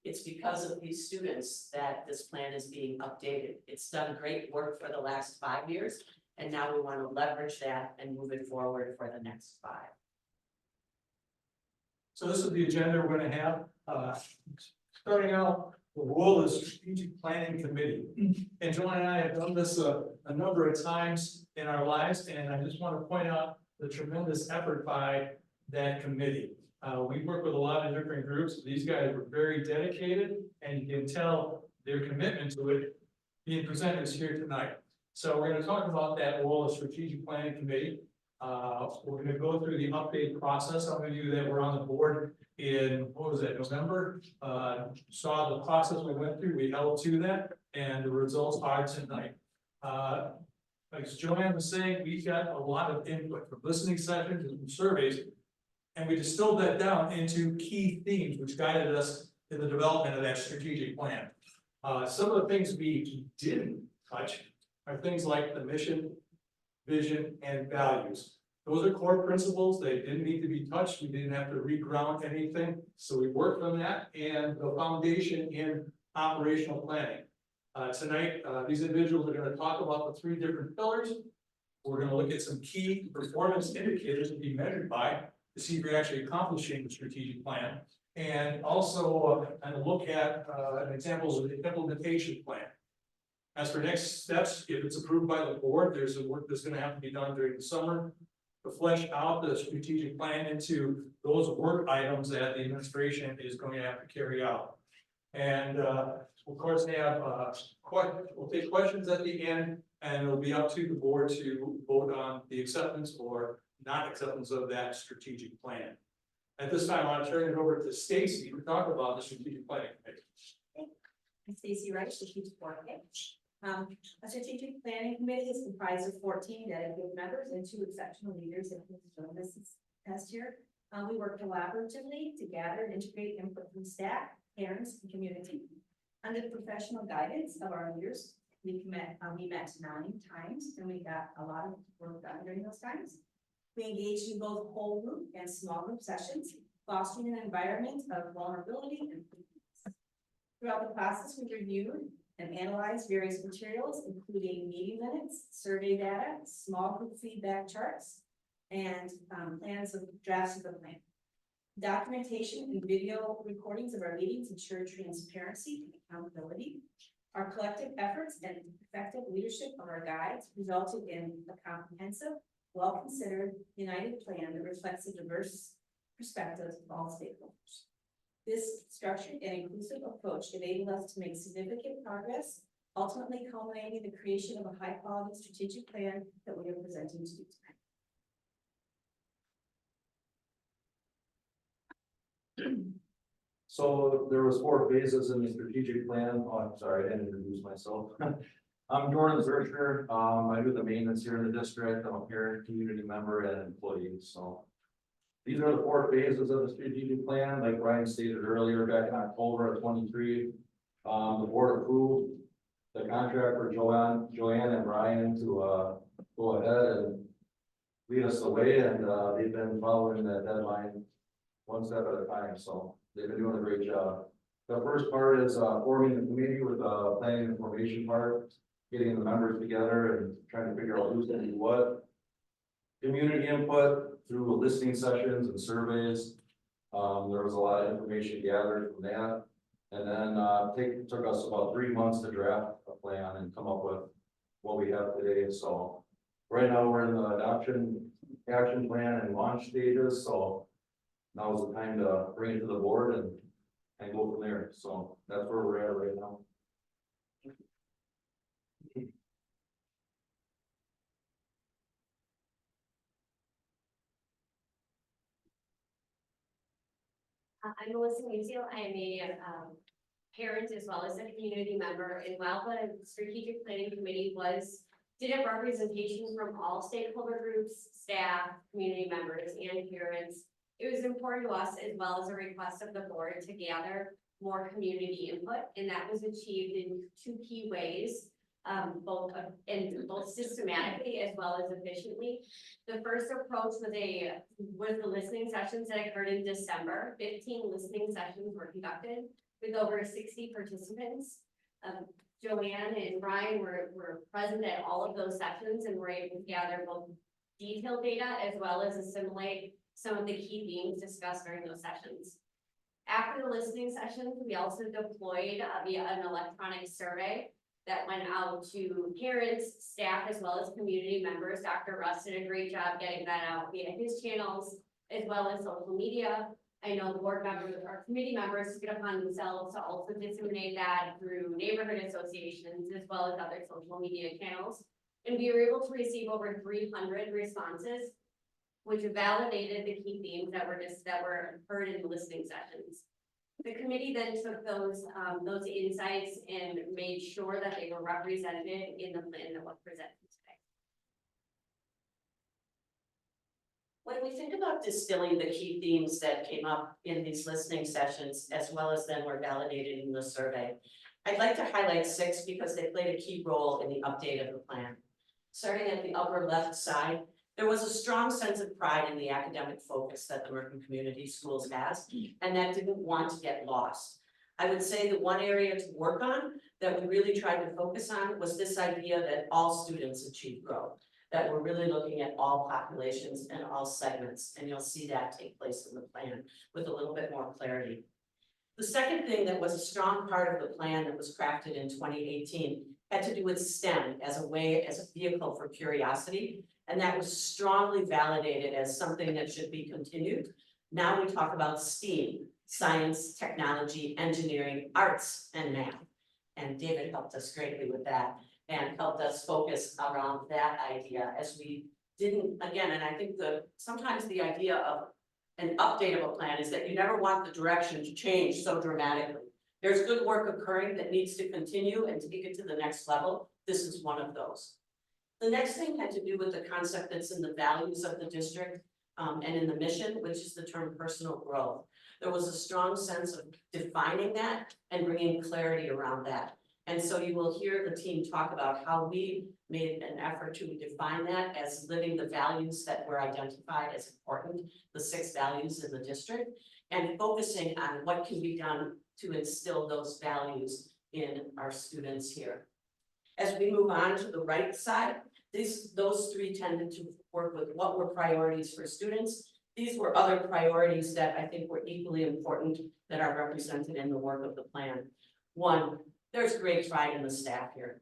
It's because of these students that this plan is being updated. It's done great work for the last 5 years, and now we want to leverage that and move it forward for the next 5. So this is the agenda we're gonna have, starting out, the role of the strategic planning committee. And Joanne and I have done this a number of times in our lives, and I just want to point out the tremendous effort by that committee. We work with a lot of different groups. These guys were very dedicated, and you can tell their commitment to it being presented here tonight. So we're gonna talk about that role of strategic planning committee. We're gonna go through the update process. Some of you that were on the board in, what was that, November, saw the process we went through. We held to that, and the results are tonight. As Joanne was saying, we got a lot of input from listening sessions and from surveys, and we distilled that down into key themes which guided us in the development of that strategic plan. Some of the things we didn't touch are things like the mission, vision, and values. Those are core principles. They didn't need to be touched. We didn't have to reground anything. So we worked on that, and the foundation in operational planning. Tonight, these individuals are going to talk about the 3 different pillars. We're going to look at some key performance indicators to be measured by to see if you're actually accomplishing the strategic plan. And also kind of look at examples of the implementation plan. As for next steps, if it's approved by the board, there's some work that's going to have to be done during the summer to flesh out the strategic plan into those work items that the administration is going to have to carry out. And of course, have we'll take questions at the end, and it'll be up to the board to vote on the acceptance or not acceptance of that strategic plan. At this time, I want to turn it over to Stacy to talk about the strategic planning committee. I'm Stacy Wright, strategic board. A strategic planning committee is comprised of 14 dedicated members and 2 exceptional leaders that have joined us this past year. We work collaboratively to gather and integrate input from staff, parents, and community. Under the professional guidance of our leaders, we met 9 times, and we got a lot of work done during those times. We engaged in both whole group and small group sessions, fostering an environment of vulnerability and openness. Throughout the process, we reviewed and analyze various materials, including meeting minutes, survey data, small group feedback charts, and plans of drafts of the plan. Documentation and video recordings of our meetings ensure transparency and accountability. Our collective efforts and effective leadership of our guides resulted in a comprehensive, well-considered, united plan that reflects the diverse perspectives of all stakeholders. This structured and inclusive approach enabled us to make significant progress, ultimately culminating in the creation of a high-quality strategic plan that we are presenting to you tonight. So there was 4 phases in the strategic plan. Oh, I'm sorry, I didn't introduce myself. I'm Jordan Zerchner. I do the maintenance here in the district. I'm a parent, community member, and employee. So these are the 4 phases of the strategic plan. Like Ryan stated earlier, back in October of 23, the board approved the contract for Joanne and Ryan to go ahead and lead us the way, and they've been following that deadline one step at a time. So they've been doing a great job. The first part is forming the committee with the planning and information part, getting the members together and trying to figure out who's going to do what. Community input through listening sessions and surveys. There was a lot of information gathered from that. And then took us about 3 months to draft a plan and come up with what we have today. So right now we're in the adoption action plan and launch stages. So now is the time to bring it to the board and go from there. So that's where we're at right now. I'm Melissa Musial. I am a parent as well as a community member. And while the strategic planning committee did have representation from all stakeholder groups, staff, community members, and parents, it was important to us, as well as a request of the board, to gather more community input. And that was achieved in 2 key ways. Both systematically as well as efficiently. The first approach was the listening sessions that occurred in December. 15 listening sessions were conducted with over 60 participants. Joanne and Brian were present at all of those sessions and were able to gather both detailed data as well as assimilate some of the key themes discussed during those sessions. After the listening sessions, we also deployed via an electronic survey that went out to parents, staff, as well as community members. Dr. Russ did a great job getting that out via his channels, as well as social media. I know the board members or committee members took it upon themselves to also disseminate that through neighborhood associations, as well as other social media channels. And we were able to receive over 300 responses, which validated the key themes that were heard in the listening sessions. The committee then took those insights and made sure that they were represented in the plan that was presented today. When we think about distilling the key themes that came up in these listening sessions, as well as then were validated in the survey, I'd like to highlight 6 because they played a key role in the update of the plan. Starting at the upper left side, there was a strong sense of pride in the academic focus that the Merton Community Schools has, and that didn't want to get lost. I would say that one area to work on that we really tried to focus on was this idea that all students achieve growth, that we're really looking at all populations and all segments, and you'll see that take place in the plan with a little bit more clarity. The second thing that was a strong part of the plan that was crafted in 2018 had to do with STEM as a vehicle for curiosity. And that was strongly validated as something that should be continued. Now we talk about STEAM, science, technology, engineering, arts, and math. And David helped us greatly with that and helped us focus around that idea as we didn't, again, and I think sometimes the idea of an update of a plan is that you never want the direction to change so dramatically. There's good work occurring that needs to continue and take it to the next level. This is one of those. The next thing had to do with the concept that's in the values of the district and in the mission, which is the term personal growth. There was a strong sense of defining that and bringing clarity around that. And so you will hear the team talk about how we made an effort to define that as living the values that were identified as important, the 6 values in the district, and focusing on what can be done to instill those values in our students here. As we move on to the right side, those three tended to work with what were priorities for students. These were other priorities that I think were equally important that are represented in the work of the plan. One, there's great pride in the staff here.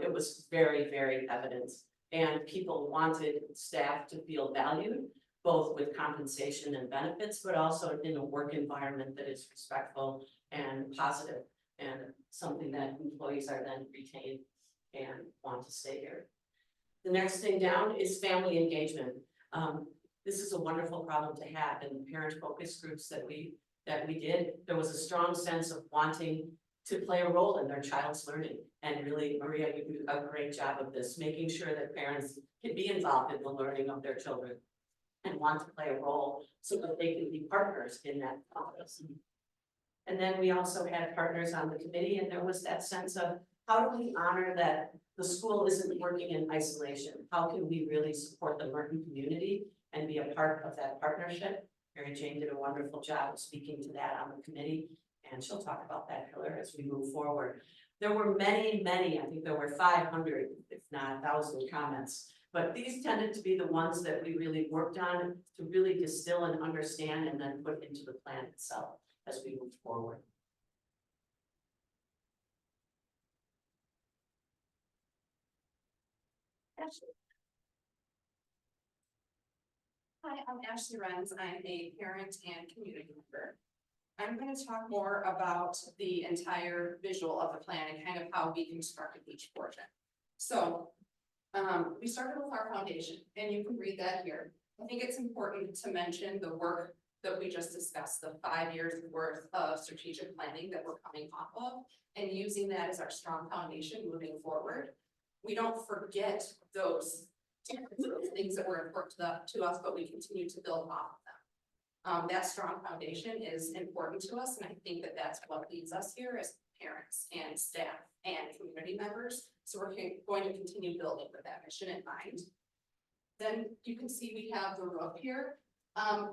It was very, very evident. And people wanted staff to feel valued, both with compensation and benefits, but also in a work environment that is respectful and positive, and something that employees are then retained and want to stay here. The next thing down is family engagement. This is a wonderful problem to have in the parent focus groups that we did. There was a strong sense of wanting to play a role in their child's learning. And really, Maria, you do a great job of this, making sure that parents can be involved in the learning of their children and want to play a role so that they can be partners in that process. And then we also had partners on the committee, and there was that sense of how do we honor that the school isn't working in isolation? How can we really support the Merton community and be a part of that partnership? Mary Jane did a wonderful job of speaking to that on the committee, and she'll talk about that pillar as we move forward. There were many, I think there were 500, if not 1,000 comments, but these tended to be the ones that we really worked on to really distill and understand and then put into the plan itself as we move forward. Ashley. Hi, I'm Ashley Renz. I'm a parent and community member. I'm going to talk more about the entire visual of the plan and kind of how we constructed each portion. So we started with our foundation, and you can read that here. I think it's important to mention the work that we just discussed, the 5 years worth of strategic planning that we're coming off of, and using that as our strong foundation moving forward. We don't forget those things that were important to us, but we continue to build off of them. That strong foundation is important to us, and I think that that's what leads us here as parents and staff and community members. So we're going to continue building with that mission in mind. Then you can see we have the roof here.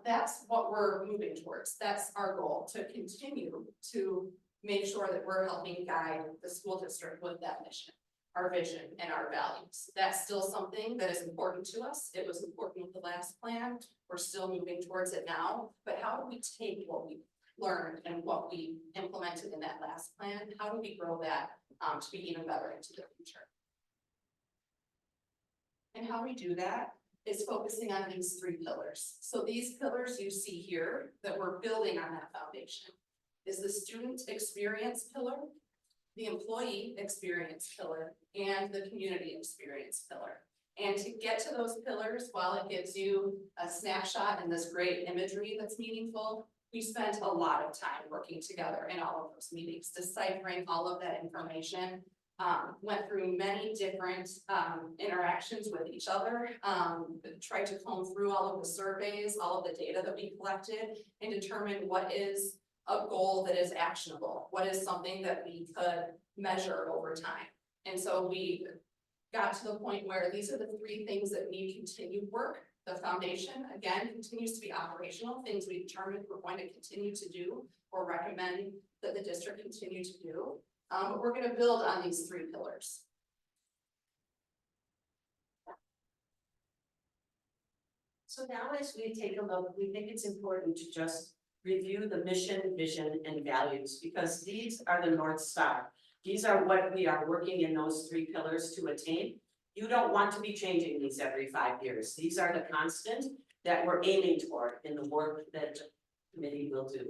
That's what we're moving towards. That's our goal, to continue to make sure that we're helping guide the school district with that mission, our vision, and our values. That's still something that is important to us. It was important with the last plan. We're still moving towards it now, but how do we take what we learned and what we implemented in that last plan? How do we grow that to be even better into the future? And how we do that is focusing on these 3 pillars. So these pillars you see here that we're building on that foundation is the student experience pillar, the employee experience pillar, and the community experience pillar. And to get to those pillars, while it gives you a snapshot and this great imagery that's meaningful, we spent a lot of time working together in all of those meetings, deciphering all of that information, went through many different interactions with each other, tried to comb through all of the surveys, all of the data that we collected, and determine what is a goal that is actionable, what is something that we could measure over time. And so we got to the point where these are the 3 things that need continued work. The foundation, again, continues to be operational, things we determined we're going to continue to do or recommend that the district continue to do. But we're going to build on these 3 pillars. So now as we take a look, we think it's important to just review the mission, vision, and values, because these are the North Star. These are what we are working in those 3 pillars to attain. You don't want to be changing these every 5 years. These are the constant that we're aiming toward in the work that the committee will do.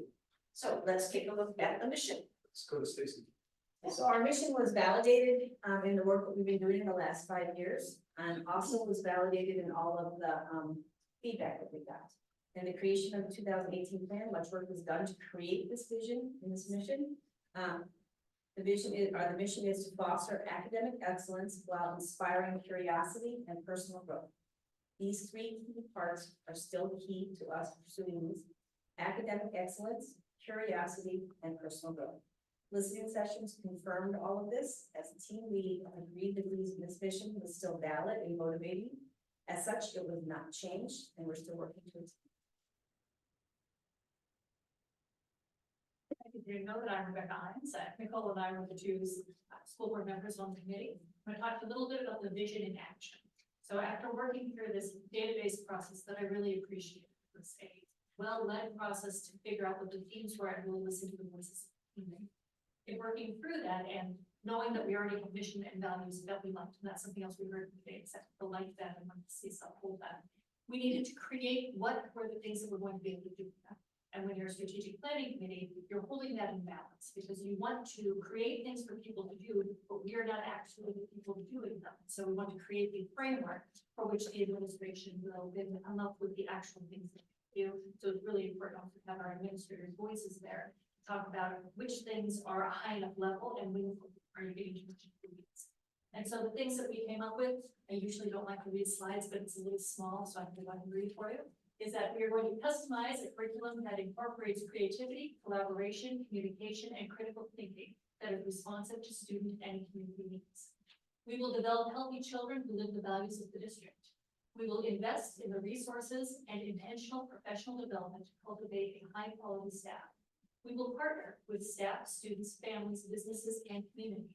So let's take a look at the mission. Let's go to Stacy. So our mission was validated in the work that we've been doing in the last 5 years, and also was validated in all of the feedback that we got. In the creation of the 2018 plan, much work was done to create this vision and this mission. The mission is to foster academic excellence while inspiring curiosity and personal growth. These 3 key parts are still key to us pursuing these: academic excellence, curiosity, and personal growth. Listening sessions confirmed all of this. As a team, we agreed that this mission was still valid and motivating. As such, it was not changed, and we're still working to You know that I'm Rebecca Imes. Nicole and I were the two school board members on the committee. I'm going to talk a little bit about the vision in action. So after working through this database process that I really appreciate, it's a well-led process to figure out what the themes were and really listen to the voices of the community. In working through that and knowing that we already have mission and values that we liked, and that's something else we heard today, except the like that and want to see us uphold that. We needed to create what were the things that we're going to be able to do with that. And when you're a strategic planning committee, you're holding that in balance because you want to create things for people to do, but we are not actually the people doing them. So we want to create the framework for which the administration will then come up with the actual things that we do. So it's really important to have our administrators' voices there, talk about which things are a high enough level and when are you getting too much influence. And so the things that we came up with, I usually don't like to read slides, but it's a little small, so I can read for you. Is that we are going to customize a curriculum that incorporates creativity, collaboration, communication, and critical thinking that is responsive to student and community needs. We will develop healthy children who live the values of the district. We will invest in the resources and intentional professional development to cultivate a high-quality staff. We will partner with staff, students, families, businesses, and community.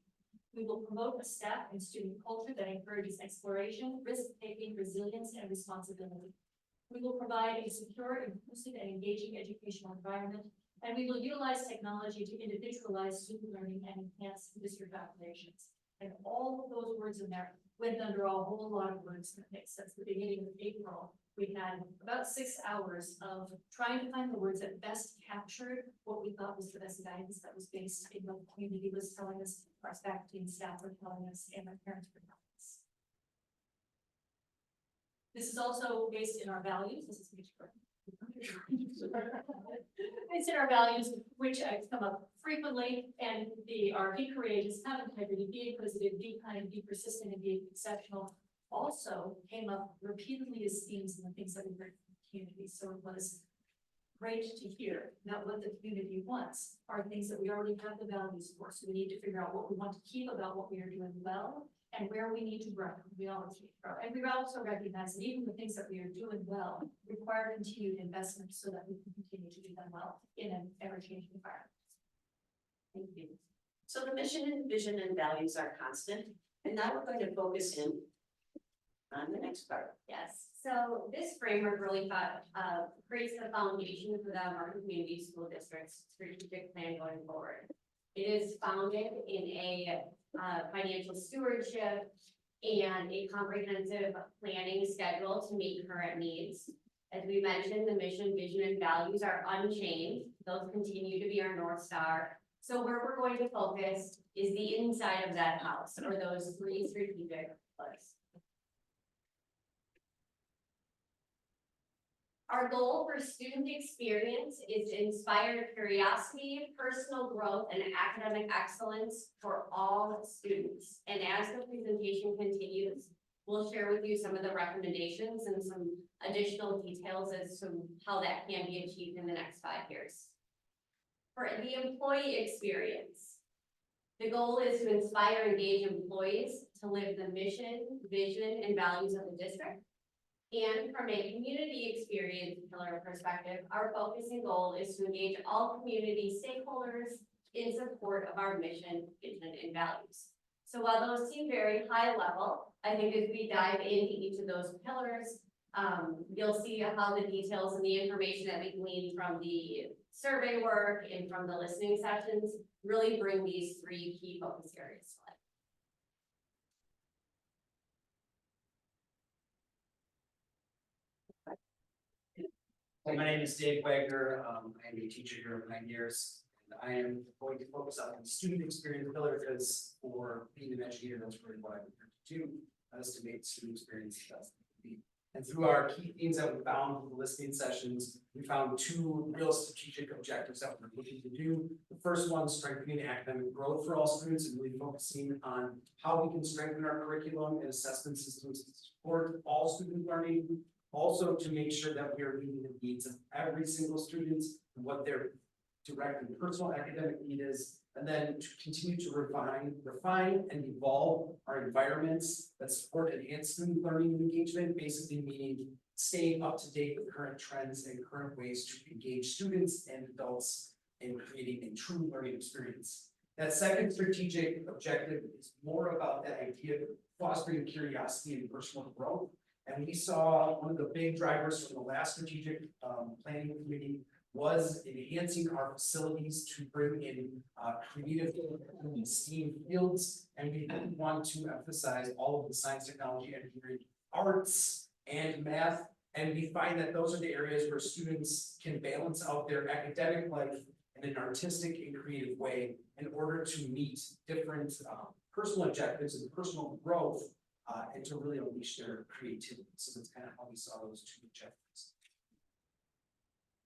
We will promote a staff and student culture that encourages exploration, risk-taking, resilience, and responsibility. We will provide a secure, inclusive, and engaging educational environment, and we will utilize technology to individualize student learning and enhance district operations. And all of those words in there went under a whole lot of words that makes sense. The beginning of April, we had about 6 hours of trying to find the words that best captured what we thought was the best guidance that was based in what the community was telling us, our faculty and staff were telling us, and our parents were telling us. This is also based in our values. This is it's in our values, which come up frequently, and they are be courageous, have integrity, be inquisitive, be kind, be persistent, and be exceptional. Also came up repeatedly as themes in the things that we heard from the community. So it was great to hear that what the community wants are things that we already have the values for. So we need to figure out what we want to keep about what we are doing well and where we need to grow. We always need to grow. And we also recognize that even the things that we are doing well require continued investment so that we can continue to do them well in an ever-changing environment. Thank you. So the mission and vision and values are constant, and now we're going to focus in on the next part. Yes, so this framework really creates the foundation for the Merton Community School District's strategic plan going forward. It is founded in a financial stewardship and a comprehensive planning schedule to meet current needs. As we mentioned, the mission, vision, and values are unchanged. Those continue to be our North Star. So where we're going to focus is the inside of that house, or those 3 strategic pillars. Our goal for student experience is to inspire curiosity, personal growth, and academic excellence for all students. And as the presentation continues, we'll share with you some of the recommendations and some additional details as to how that can be achieved in the next 5 years. For the employee experience, the goal is to inspire and engage employees to live the mission, vision, and values of the district. And from a community experience pillar perspective, our focus and goal is to engage all community stakeholders in support of our mission, vision, and values. So while those seem very high level, I think as we dive into each of those pillars, you'll see how the details and the information that we gleaned from the survey work and from the listening sessions really bring these 3 key focus areas to life. Hi, my name is Dave Wagner. I am a teacher here for 9 years. And I am going to focus on the student experience pillar because for being an educator, that's really what I'm here to do, is to make student experience the best it can be. And through our key themes that we found from the listening sessions, we found 2 real strategic objectives that we're looking to do. The first one, strengthening academic growth for all students and really focusing on how we can strengthen our curriculum and assessment systems to support all student learning. Also to make sure that we are meeting the needs of every single student and what their direct and personal academic need is, and then to continue to refine and evolve our environments that support enhanced student learning and engagement, basically meaning staying up to date with current trends and current ways to engage students and adults and creating a true learning experience. That second strategic objective is more about that idea of fostering curiosity and personal growth. And we saw one of the big drivers from the last strategic planning committee was enhancing our facilities to bring in creative and STEAM fields. And we want to emphasize all of the science, technology, engineering, arts, and math. And we find that those are the areas where students can balance out their academic life in an artistic and creative way in order to meet different personal objectives and personal growth and to really unleash their creativity. So that's kind of how we saw those two objectives.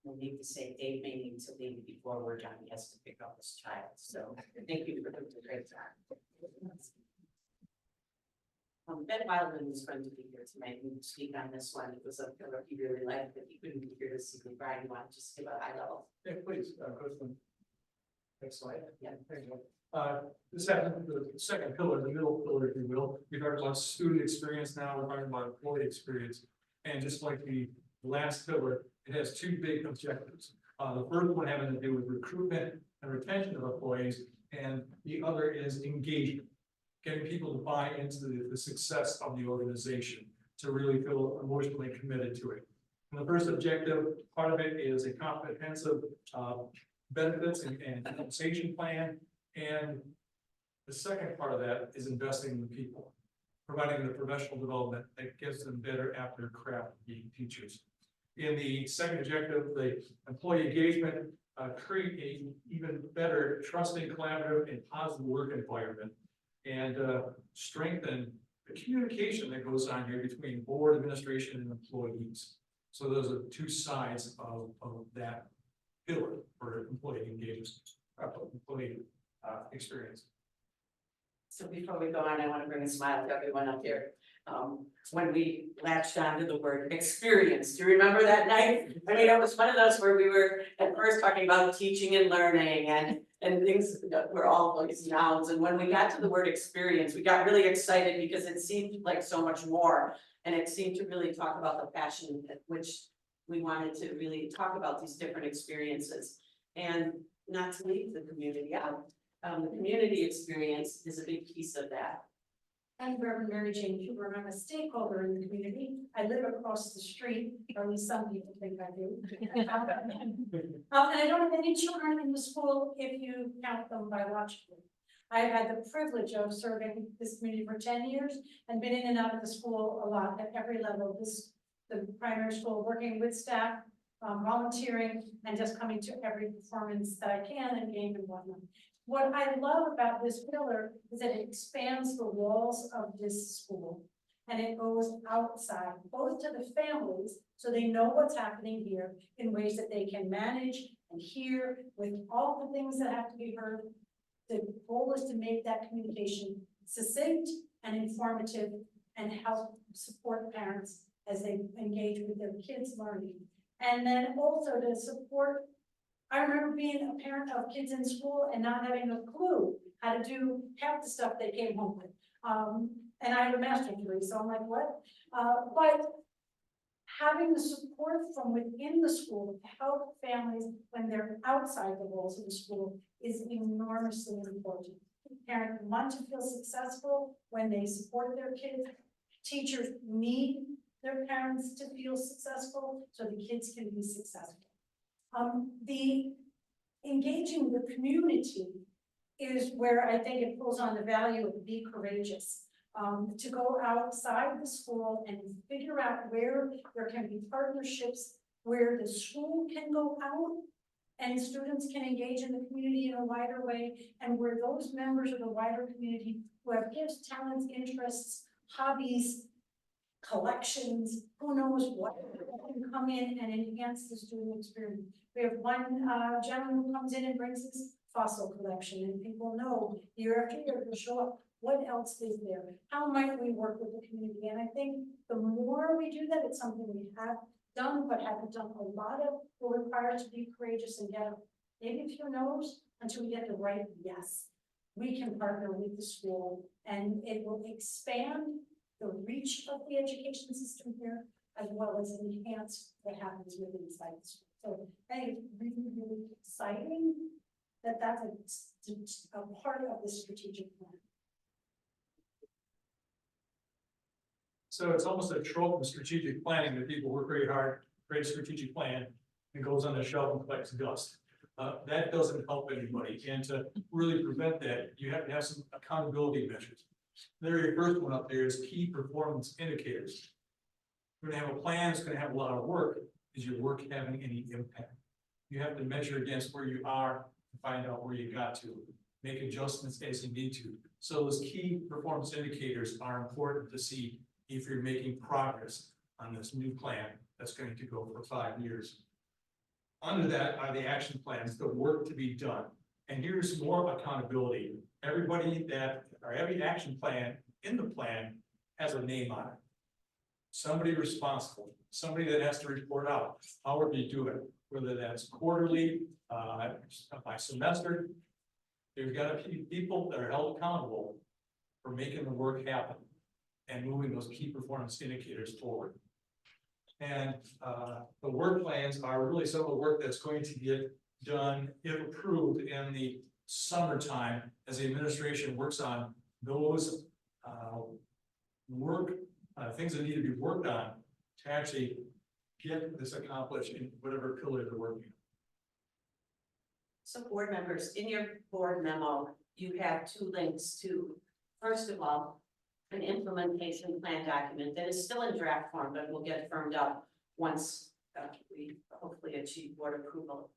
We need to say Dave may need to leave before we're done. He has to pick up his child. So thank you for doing a great job. Ben Wildman was going to be here tonight and speak on this one. It was a pillar he really liked, but he couldn't be here to see me. Brian, you want to just give a high level? Yeah, please, Kristen. Next slide. Yeah. There you go. This happens, the second pillar, the middle pillar, if you will. We talked about student experience, now we're talking about employee experience. And just like the last pillar, it has two big objectives. The first one having to do with recruitment and retention of employees, and the other is engagement. Getting people to buy into the success of the organization, to really feel emotionally committed to it. And the first objective, part of it is a comprehensive benefits and compensation plan. And the second part of that is investing in the people, providing the professional development that gives them better at their craft of being teachers. In the second objective, the employee engagement, create an even better trusting, collaborative, and positive work environment, and strengthen the communication that goes on here between board, administration, and employees. So those are two sides of that pillar for employee engagement, employee experience. So before we go on, I want to bring a smile to everyone up here. When we latched onto the word experience, do you remember that night? I mean, it was one of those where we were at first talking about teaching and learning and things that were all these nouns. And when we got to the word experience, we got really excited because it seemed like so much more. And it seemed to really talk about the passion at which we wanted to really talk about these different experiences and not to leave the community out. The community experience is a big piece of that. I'm Reverend Mary Jane Huber, and I'm a stakeholder in the community. I live across the street, or at least some people think I do. And I don't have any children in the school if you count them biologically. I've had the privilege of serving this community for 10 years and been in and out of the school a lot at every level. The primary school, working with staff, volunteering, and just coming to every performance that I can and game and whatnot. What I love about this pillar is that it expands the walls of this school and it goes outside, both to the families, so they know what's happening here in ways that they can manage and hear with all the things that have to be heard. The goal is to make that communication succinct and informative and help support parents as they engage with their kids' learning. And then also to support. I remember being a parent of kids in school and not having a clue how to do half the stuff they came home with. And I have a master's degree, so I'm like, what? But having the support from within the school to help families when they're outside the walls of the school is enormously important. Parents want to feel successful when they support their kids. Teachers need their parents to feel successful so the kids can be successful. The engaging the community is where I think it pulls on the value of be courageous. To go outside the school and figure out where there can be partnerships, where the school can go out and students can engage in the community in a wider way, and where those members of the wider community who have gifts, talents, interests, hobbies, collections, who knows what, can come in and enhance the student experience. We have one gentleman who comes in and brings his fossil collection, and people know year after year to show up. What else is there? How might we work with the community? And I think the more we do that, it's something we have done, but haven't done a lot of, will require us to be courageous and get maybe a few no's until we get the right yes. We can partner with the school, and it will expand the reach of the education system here, as well as enhance what happens within sites. So I think it's really, really exciting that that's a part of the strategic plan. So it's almost a trope of strategic planning that people work very hard, create a strategic plan, and goes on the shelf and collects dust. That doesn't help anybody, and to really prevent that, you have to have some accountability measures. The very first one up there is key performance indicators. We're gonna have a plan, it's gonna have a lot of work. Is your work having any impact? You have to measure against where you are, to find out where you got to, make adjustments as you need to. So those key performance indicators are important to see if you're making progress on this new plan that's going to go for 5 years. Under that are the action plans, the work to be done. And here's more accountability. Everybody or every action plan in the plan has a name on it. Somebody responsible, somebody that has to report out, how are you doing? Whether that's quarterly, by semester. There's got to be people that are held accountable for making the work happen and moving those key performance indicators forward. And the work plans are really some of the work that's going to get done, if approved, in the summertime as the administration works on those things that need to be worked on to actually get this accomplished in whatever pillar they're working on. So board members, in your board memo, you have 2 links to, first of all, an implementation plan document that is still in draft form, but will get firmed up once we hopefully achieve board approval.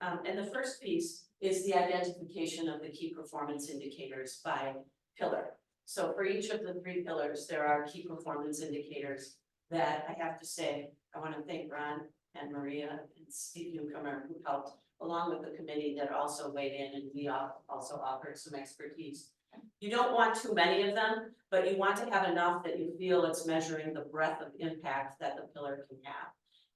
And the first piece is the identification of the key performance indicators by pillar. So for each of the 3 pillars, there are key performance indicators that I have to say, I want to thank Ron and Maria and Steve Newcomer, who helped, along with the committee that also weighed in, and we also offered some expertise. You don't want too many of them, but you want to have enough that you feel it's measuring the breadth of impact that the pillar can have.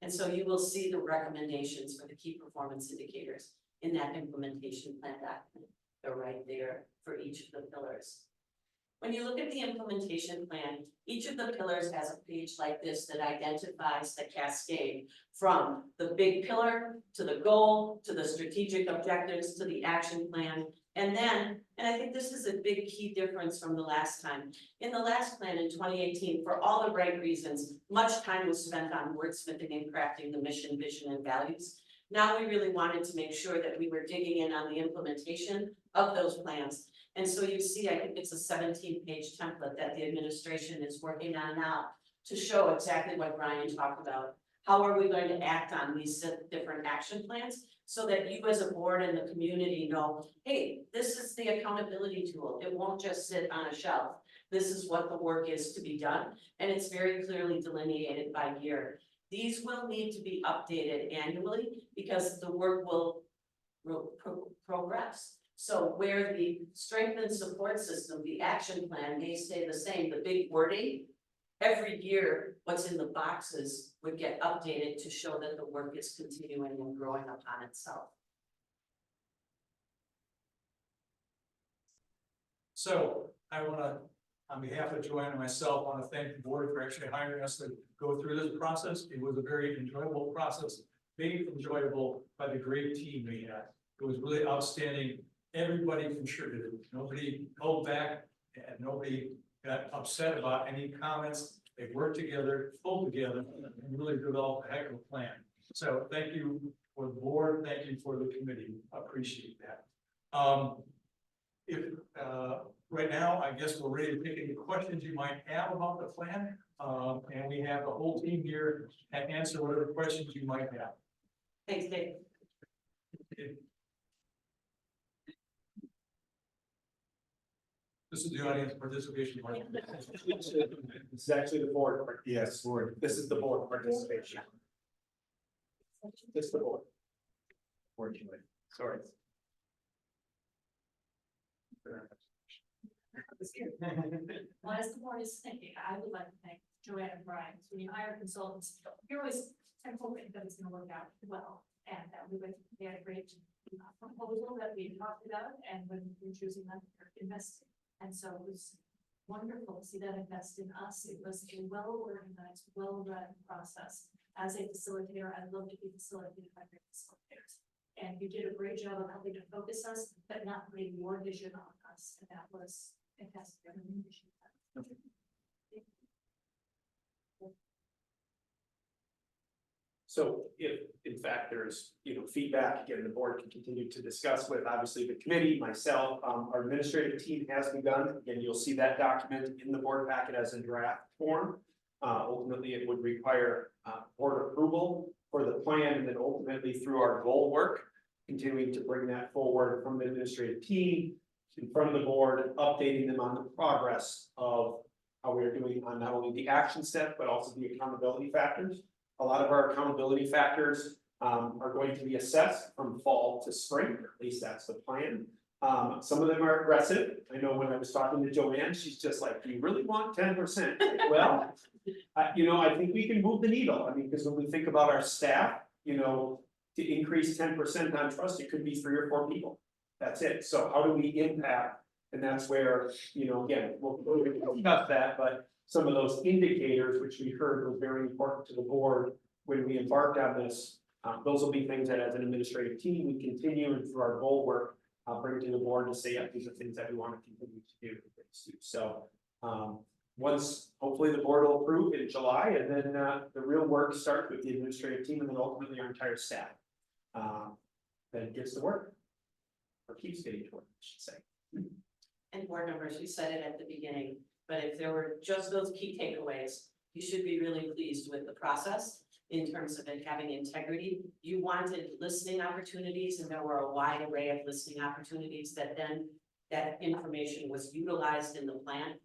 And so you will see the recommendations for the key performance indicators in that implementation plan document. They're right there for each of the pillars. When you look at the implementation plan, each of the pillars has a page like this that identifies the cascade from the big pillar to the goal, to the strategic objectives, to the action plan. And then, and I think this is a big key difference from the last time. In the last plan in 2018, for all the right reasons, much time was spent on wordsmithing and crafting the mission, vision, and values. Now we really wanted to make sure that we were digging in on the implementation of those plans. And so you see, I think it's a 17-page template that the administration is working on now to show exactly what Brian talked about. How are we going to act on these different action plans so that you as a board and the community know, hey, this is the accountability tool. It won't just sit on a shelf. This is what the work is to be done. And it's very clearly delineated by year. These will need to be updated annually because the work will progress. So where the strength and support system, the action plan may stay the same, the big wording, every year, what's in the boxes would get updated to show that the work is continuing and growing upon itself. So I want to, on behalf of Joanne and myself, want to thank the board for actually hiring us to go through this process. It was a very enjoyable process, made enjoyable by the great team we had. It was really outstanding. Everybody contributed. Nobody held back and nobody got upset about any comments. They worked together, pulled together, and really developed a heck of a plan. So thank you for the board. Thank you for the committee. I appreciate that. Right now, I guess we're ready to take any questions you might have about the plan. And we have the whole team here to answer whatever questions you might have. Thanks, Dave. This is the audience participation part. This is actually the board, yes, board, this is the board participation. This is the board. Fortunately, sorry. Well, as the board is thinking, I would like to thank Joanne and Brian. So we hire consultants. You're always hoping that it's going to work out well, and that we would get a great proposal that we talked about, and when we're choosing them, we're investing. And so it was wonderful to see that invest in us. It was a well-organized, well-run process. As a facilitator, I love to be facilitated by great facilitators. And you did a great job of helping to focus us, but not putting your vision on us. And that was fantastic. I really appreciate that. So if, in fact, there's, feedback, again, the board can continue to discuss with, obviously, the committee, myself, our administrative team has begun. Again, you'll see that document in the board packet as a draft form. Ultimately, it would require, board approval for the plan, and then ultimately through our goal work, continuing to bring that forward from the administrative team in front of the board, updating them on the progress of how we are doing on not only the action step, but also the accountability factors. A lot of our accountability factors are going to be assessed from fall to spring, or at least that's the plan. Some of them are aggressive. I know when I was talking to Joanne, she's just like, "Do you really want 10%? Well, I think we can move the needle. I mean, because when we think about our staff, to increase 10% on trust, it could be 3 or 4 people. That's it. So how do we impact? And that's where, again, we'll discuss that, but some of those indicators, which we heard was very important to the board when we embarked on this, those will be things that as an administrative team, we continue and through our goal work, bring to the board to say, yeah, these are things that we want to continue to do. So, once hopefully the board will approve in July, and then the real work starts with the administrative team and then ultimately our entire staff. That gets to work, or keeps getting to work, I should say. And board members, you said it at the beginning, but if there were just those key takeaways, you should be really pleased with the process in terms of it having integrity. You wanted listening opportunities, and there were a wide array of listening opportunities that then that information was utilized in the plan.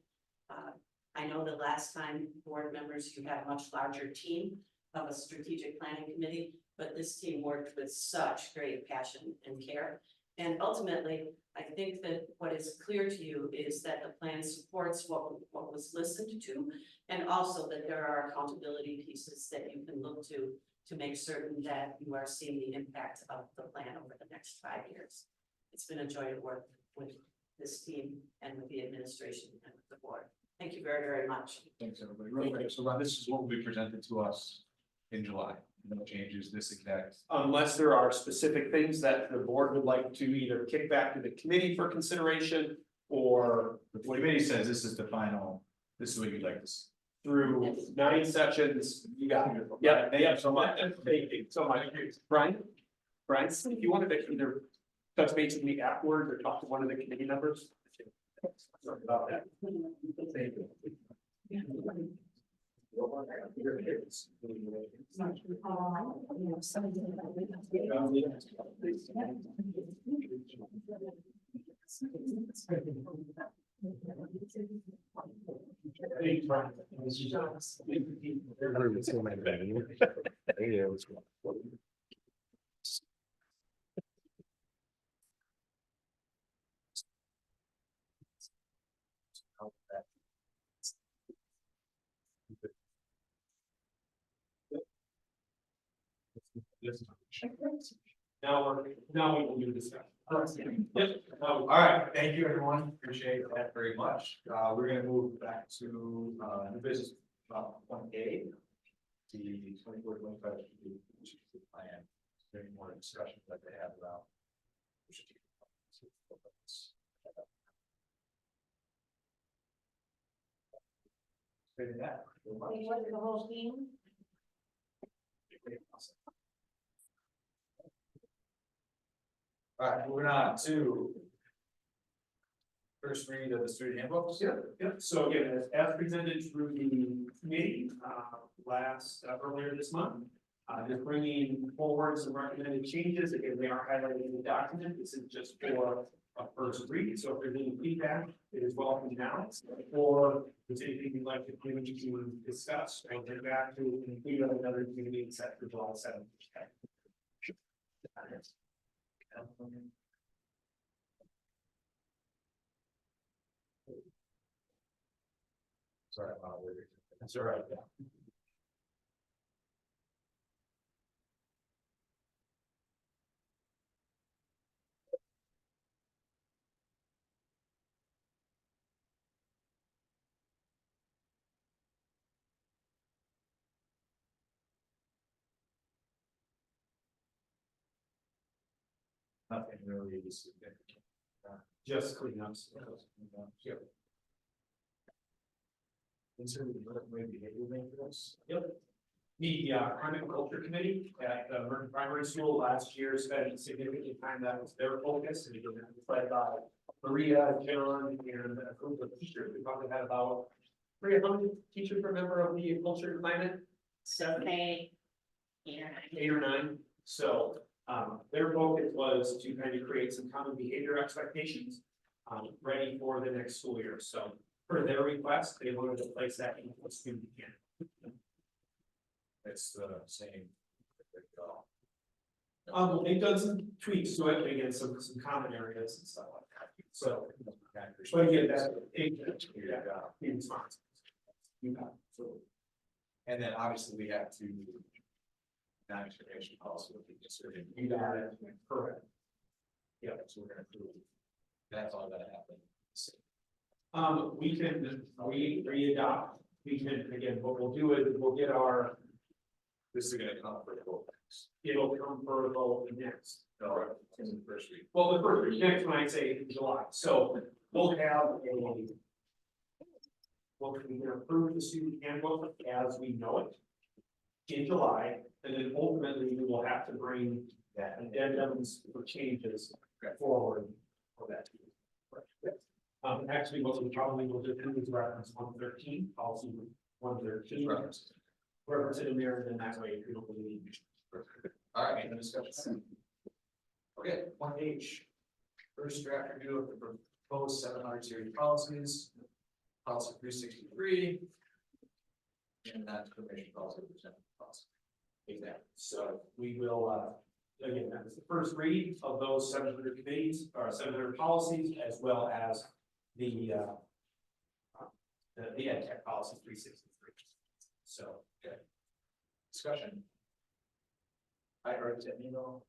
I know the last time board members, you had a much larger team of a strategic planning committee, but this team worked with such great passion and care. And ultimately, I think that what is clear to you is that the plan supports what was listened to, and also that there are accountability pieces that you can look to make certain that you are seeing the impact of the plan over the next 5 years. It's been a joy to work with this team and with the administration and with the board. Thank you very, very much. Thanks, everybody. Real quick, so Ron, this is what will be presented to us in July. No changes, this exact. Unless there are specific things that the board would like to either kick back to the committee for consideration, or The committee says this is the final, this is what you'd like to see. through 9 sessions, you got it. Yeah, thank you so much. Thank you so much. Brian, if you wanted to either touch base with me afterwards or talk to one of the committee members. Sorry about that. Thank you. Now we will do this. Yep. All right, thank you, everyone. Appreciate that very much. We're gonna move back to new business, 1A. The 24-25 plan. Is there any more discussion that they have about? That. The whole team. All right, moving on to first read of the student handbooks. Yep. So again, as presented through the committee, earlier this month. Just bringing forward some recommended changes. Again, they are highlighted in the document. This is just for a first read. So if there's any feedback, it is welcome now. Or if there's anything you'd like to discuss, I'll get back to include another meeting set for July 7th. Sorry, that's all right. Nothing really significant. Just cleanups. Yep. Consider the way behavior maintenance. Yep. The climate and culture committee at the Merton Primary School last year spent significant time, that was their focus, and it was led by Maria, John, and a group of teachers. We probably had about, Maria, how many teachers were member of the culture and climate? 7, Say, 8 or 9. So their focus was to kind of create some common behavior expectations ready for the next school year. So for their request, they wanted to place that in the student can. It's the same. They've done some tweaks to it, again, some common areas and stuff like that. So, but again, that's in response. You got it. So, And then obviously we have to. Non-discrimination policy will be considered. you got it, correct. Yeah, so we're gonna prove. That's all that happened. We can re-adopt, we can, again, what we'll do is we'll get our, This is gonna come for the vote. it'll come for a vote next. No, in the first week. Well, the first, next one I'd say in July, so we'll have a. Well, we can approve the student handbook as we know it. In July, and then ultimately we will have to bring that addendums or changes forward for that. Actually, what we probably will do is reference 113, policy 113. Reference it in there, and then that way we don't believe. All right, any discussion? Okay, 1H. First draft review of the proposed 700 series policies. Policy 363. And non-discrimination policy, policy. Exactly. So we will, again, that is the first read of those 700 committees, or 700 policies, as well as the ed tech policy 363. So, okay. Discussion. I already sent an email,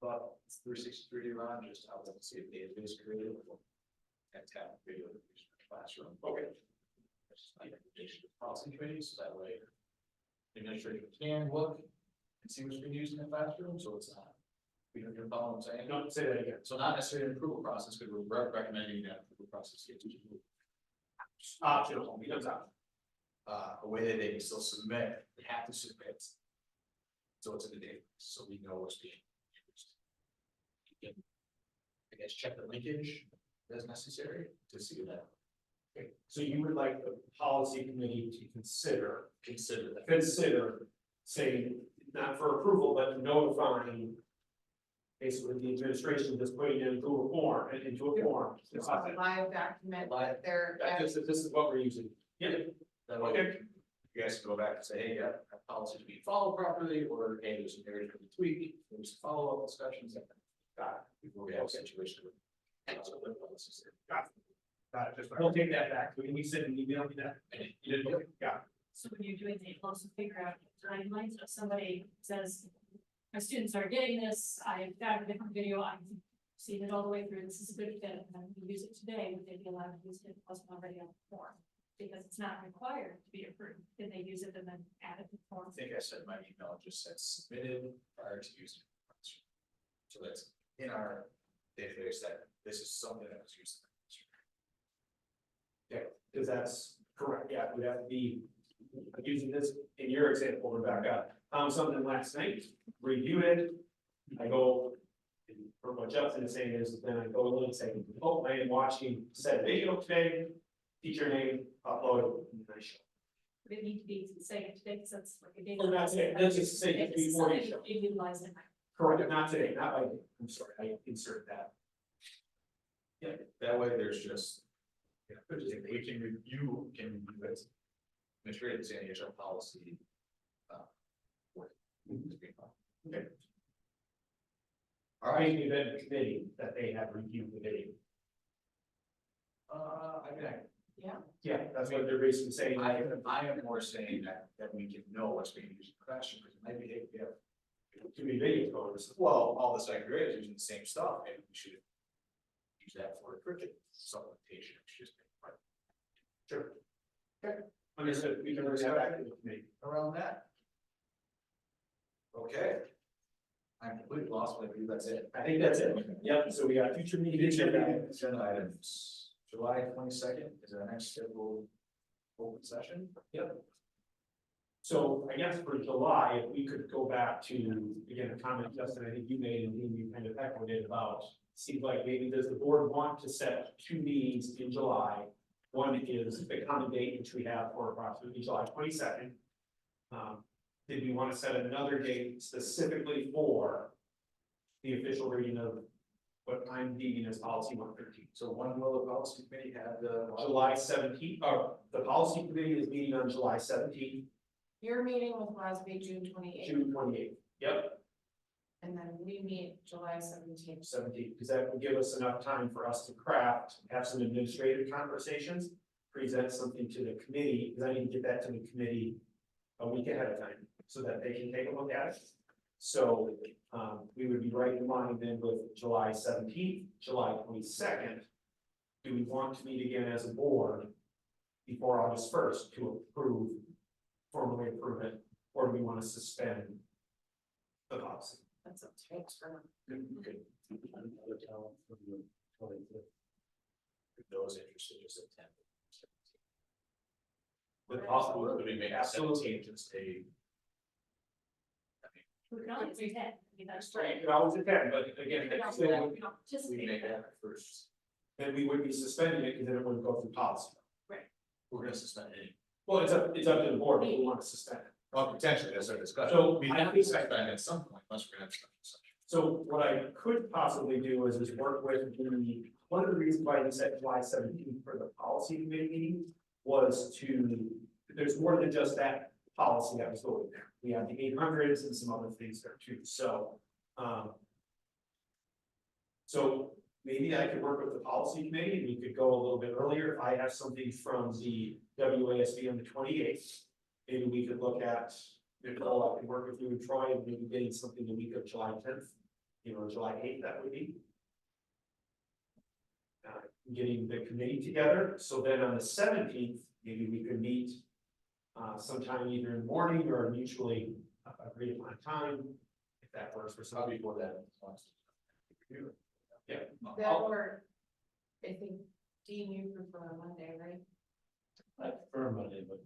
but it's 363 to run, just I would like to see if database created. And tap video in the classroom. Okay. That's my recommendation to policy committee, so that way the administrator can look and see what's being used in the classroom, so it's not. You know, you're following what I'm saying? don't say that again. So not necessarily an approval process, because we're recommending that approval process gets Optional, becomes optional. a way that they can still submit, they have to submit. So it's in the database, so we know what's being used. You can, I guess, check the linkage as necessary to see that. Okay, so you would like the policy committee to consider, Consider that. say, not for approval, but notifying. Basically, the administration just putting it into a form, It's a live document that they're. This is what we're using. Yeah. That way, you guys can go back and say, hey, yeah, that policy to be followed properly, or hey, there's some areas to be tweaked, there's some follow-up discussions. Got it. Before we have a situation. Got it, we'll take that back. We said an email me that. You did, okay, got it. So when you're doing the also figure out timelines, if somebody says, my students are getting this, I've got a different video, I've seen it all the way through, this is a good fit, and I'm gonna use it today, would they be allowed to use it if it wasn't already on the form? Because it's not required to be approved, can they use it and then add it to the form? I think I said in my email, it just said submitted prior to using. So that's in our database that this is something that was used. Okay, because that's correct, yeah, we have to be using this, in your example, Rebecca, found something last night, reviewed it. I go, for what Justin is saying is, then I go in and say, oh, I am watching said video today, teacher name, upload it, and I show. Would it need to be saying it today, because that's like a date. Or not today, let's just say If it's before you something show. you utilize it. Correct, not today, not like, I'm sorry, I insert that. Yeah, that way there's just. You know, we can review it. Make sure it's any HR policy. Okay. All right, event committee that they have reviewed the video. I mean, Yeah, that's what they're basically saying. I am more saying that we can know what's being used in the classroom, because maybe they have. Too many videos going. Well, all the second graders using the same stuff, maybe we should. Use that for a curriculum supplementation, it's just. Sure. Okay, understood, we can bring that back to the committee. Around that. Okay. I'm completely lost, but I believe that's it. I think that's it. Yep, so we got future meetings. Agenda items, July 22nd is our next scheduled open session. Yep. So I guess for July, if we could go back to, again, a comment, Justin, I think you made, and you kind of echoed it about, seems like maybe does the board want to set 2 meetings in July? One is the common date, which we have for approximately July 22nd. Did we want to set another date specifically for the official reading of what I'm deeming as policy 113? So when will the policy committee have the? July 17th, the policy committee is meeting on July 17th, Your meeting with Wasby, June 28th, June 28th. Yep, and then we meet July 17th. 17th, because that would give us enough time for us to craft, have some administrative conversations, present something to the committee, because I need to get that to the committee a week ahead of time, so that they can take a look at it. So, we would be right in line then with July 17th, July 22nd. Do we want to meet again as a board before August 1st to formally approve it, or do we want to suspend the policy? That's a takes for. Good. Another town from the 25th. Those interested, just attend. The policy, Would we make Absolutely. 17th just a? We can always do that. I mean, that's you could always attend, but again, We that's don't still- we don't We participate make in that. that first. then we would be suspending it because then it wouldn't go through policy. We're gonna suspend it. Well, it's up to the board if we want to suspend it. Well, potentially, that's our discussion. So We I have to think- suspend at some point, unless we're gonna have special session. So what I could possibly do is work with one of the reasons why we set July 17th for the policy committee meeting was there's more than just that policy that was going there. We have the 800s and some other things there too, so. So maybe I could work with the policy committee, and we could go a little bit earlier. If I have something from the WASB on the 28th, maybe we could look at, Nicole, I can work with you and Troy, and maybe getting something the week of July 10th, July 8th, that would be. Getting the committee together, so then on the 17th, maybe we could meet sometime either in the morning or mutually agreed upon time, if that works for some. Before that. Yeah. That or, I think, Dean, you prefer a Monday, right? I prefer Monday, but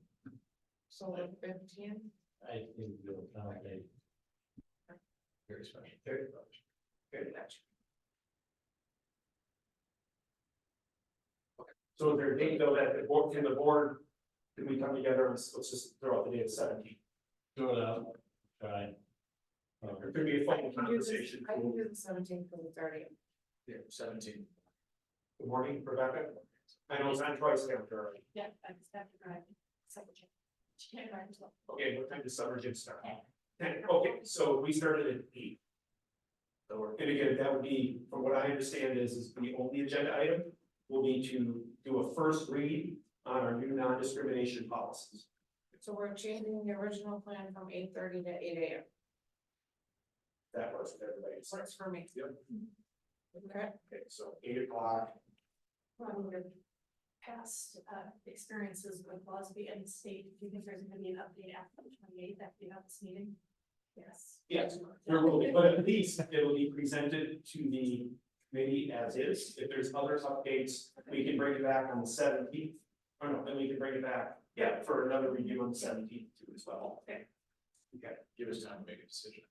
So like 15th. I think we'll accommodate. Very special. Very much. So is there a date though that the board, can we come together and let's just throw out the date of 17th? Throw it out, try. There could be a I phone can do this, conversation. I can do the 17th for the 30th. Yeah, 17. Good morning, Rebecca. I know it's on Troy's calendar already. Yeah, that's right. Second check. She can't write until- Okay, what time does summer gym start? 10. Okay, so we started at 8. So, and again, that would be, from what I understand is the only agenda item will be to do a first read on our new non-discrimination policies. So we're changing the original plan from 8:30 to 8 AM. That works with everybody. Works for me. Yep. Okay. Okay, so 8 o'clock. From your past experiences with Wasby and the state, do you think there's gonna be an update after the 28th, after you have this meeting? Yes. Yes, there will be, but at least it'll be presented to the committee as is. If there's other updates, we can bring it back on the 17th. Or no, then we can bring it back, for another review on the 17th too as well. Okay. Okay, Give us time to make a decision.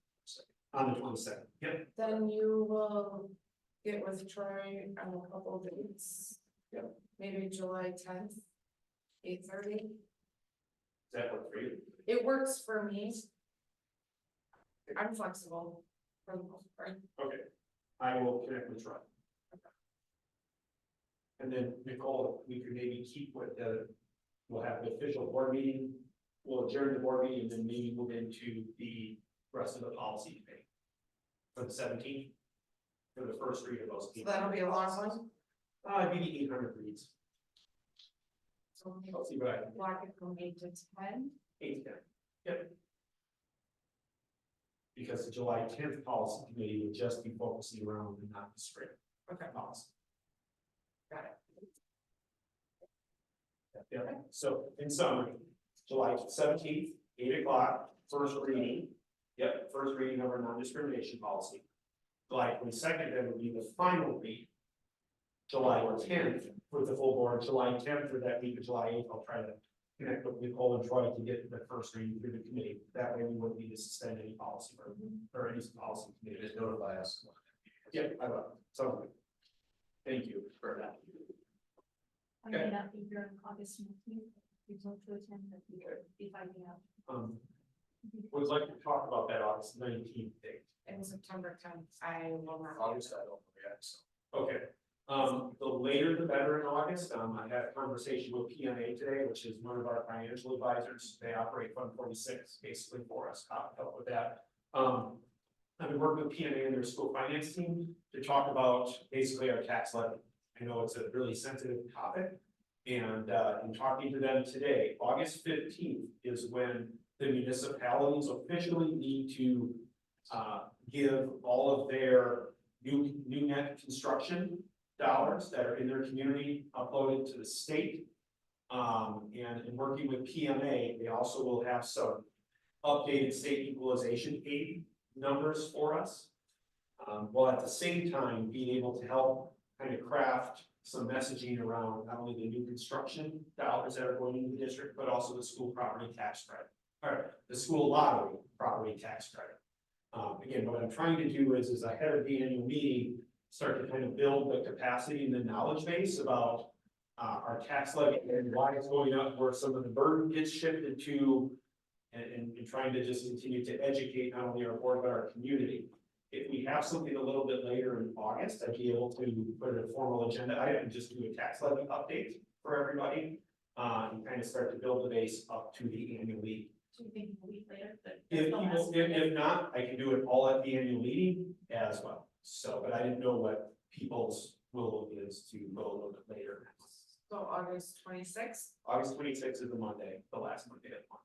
on the 22nd. Yep. Then you will get with Troy on a couple of dates. Yep. Maybe July 10th, 8:30. Does that work for you? It works for me. I'm flexible for the most part. Okay, I will connect with Troy. And then Nicole, we could maybe keep with we'll have the official board meeting, we'll adjourn the board meeting and then maybe move into the rest of the policy committee. For the 17th, for the first read of those. So that'll be a long one. Maybe the 800 reads, So I'll see what I can, block it from 8 to 10. 8 to 10, yep. Because the July 10th policy committee would just be focusing around the non-discriminatory Okay. policy. Got it. Yeah, so in summary, July 17th, 8 o'clock, first reading Yep, first reading of our non-discrimination policy. July 22nd, then would be the final read. July 10th for the full board, July 10th for that week of July 8th, I'll try to connect with Nicole and Troy to get the first reading through the committee. That way we wouldn't need to suspend any policy or any policy committee. Just notify us. Yeah, I will. So, thank you for that. I may not be here in August 19th. We don't to attend, but we could be finding out. Would like to talk about that August 19th date. In September 10th, I will not. August, I don't know yet, so. Okay, the later the better in August. I had a conversation with PMA today, which is one of our financial advisors. They operate Fund 46 basically for us, help with that. I've been working with PMA and their school finance team to talk about basically our tax levy. I know it's a really sensitive topic. And in talking to them today, August 15th is when the municipalities officially need to give all of their new net construction dollars that are in their community uploaded to the state. And in working with PMA, they also will have some updated state equalization aid numbers for us. While at the same time being able to help kind of craft some messaging around not only the new construction dollars that are going into the district, but also the school property tax credit, or the school lottery property tax credit. Again, what I'm trying to do is ahead of the annual meeting, start to kind of build the capacity and the knowledge base about our tax levy and why it's going up, where some of the burden gets shifted to, and trying to just continue to educate not only our board, but our community. If we have something a little bit later in August, I'd be able to put in a formal agenda item and just do a tax levy update for everybody. And kind of start to build the base up to the annual meeting. Do you think a week later? But If not, I can do it all at the annual meeting as well. So, but I didn't know what people's will is to go a little bit later. So August 26th. August 26th is the Monday, the last Monday of the month.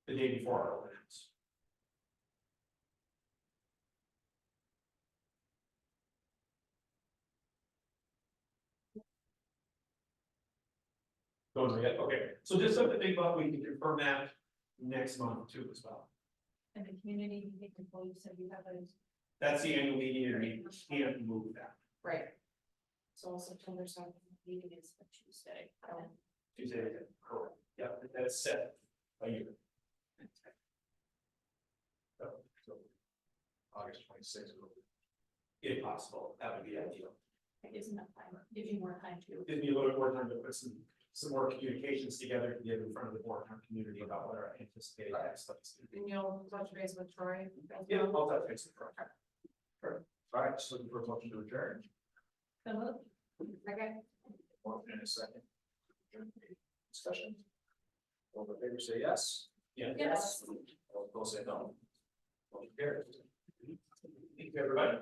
The day before our open house. Don't forget, okay, so just something to think about, we can confirm that next month too as well. And the community, you said you have a. That's the annual meeting and we can't move that. Right. So September 7th meeting is a Tuesday. Tuesday, correct, yep, that's set a year. So, August 26th, if possible, that would be ideal. It gives enough time, gives you more time to. Gives me a little bit more time to put some more communications together to get in front of the board and our community about what our anticipated tax studies. And you'll touch base with Troy. Yeah, I'll touch base with Troy. All right, just looking for a motion to adjourn. So moved. Okay. One in a second. Discussion. All in favor, say yes. Yeah. Yes. All opposed, say no. Motion carries. Thank you, everybody.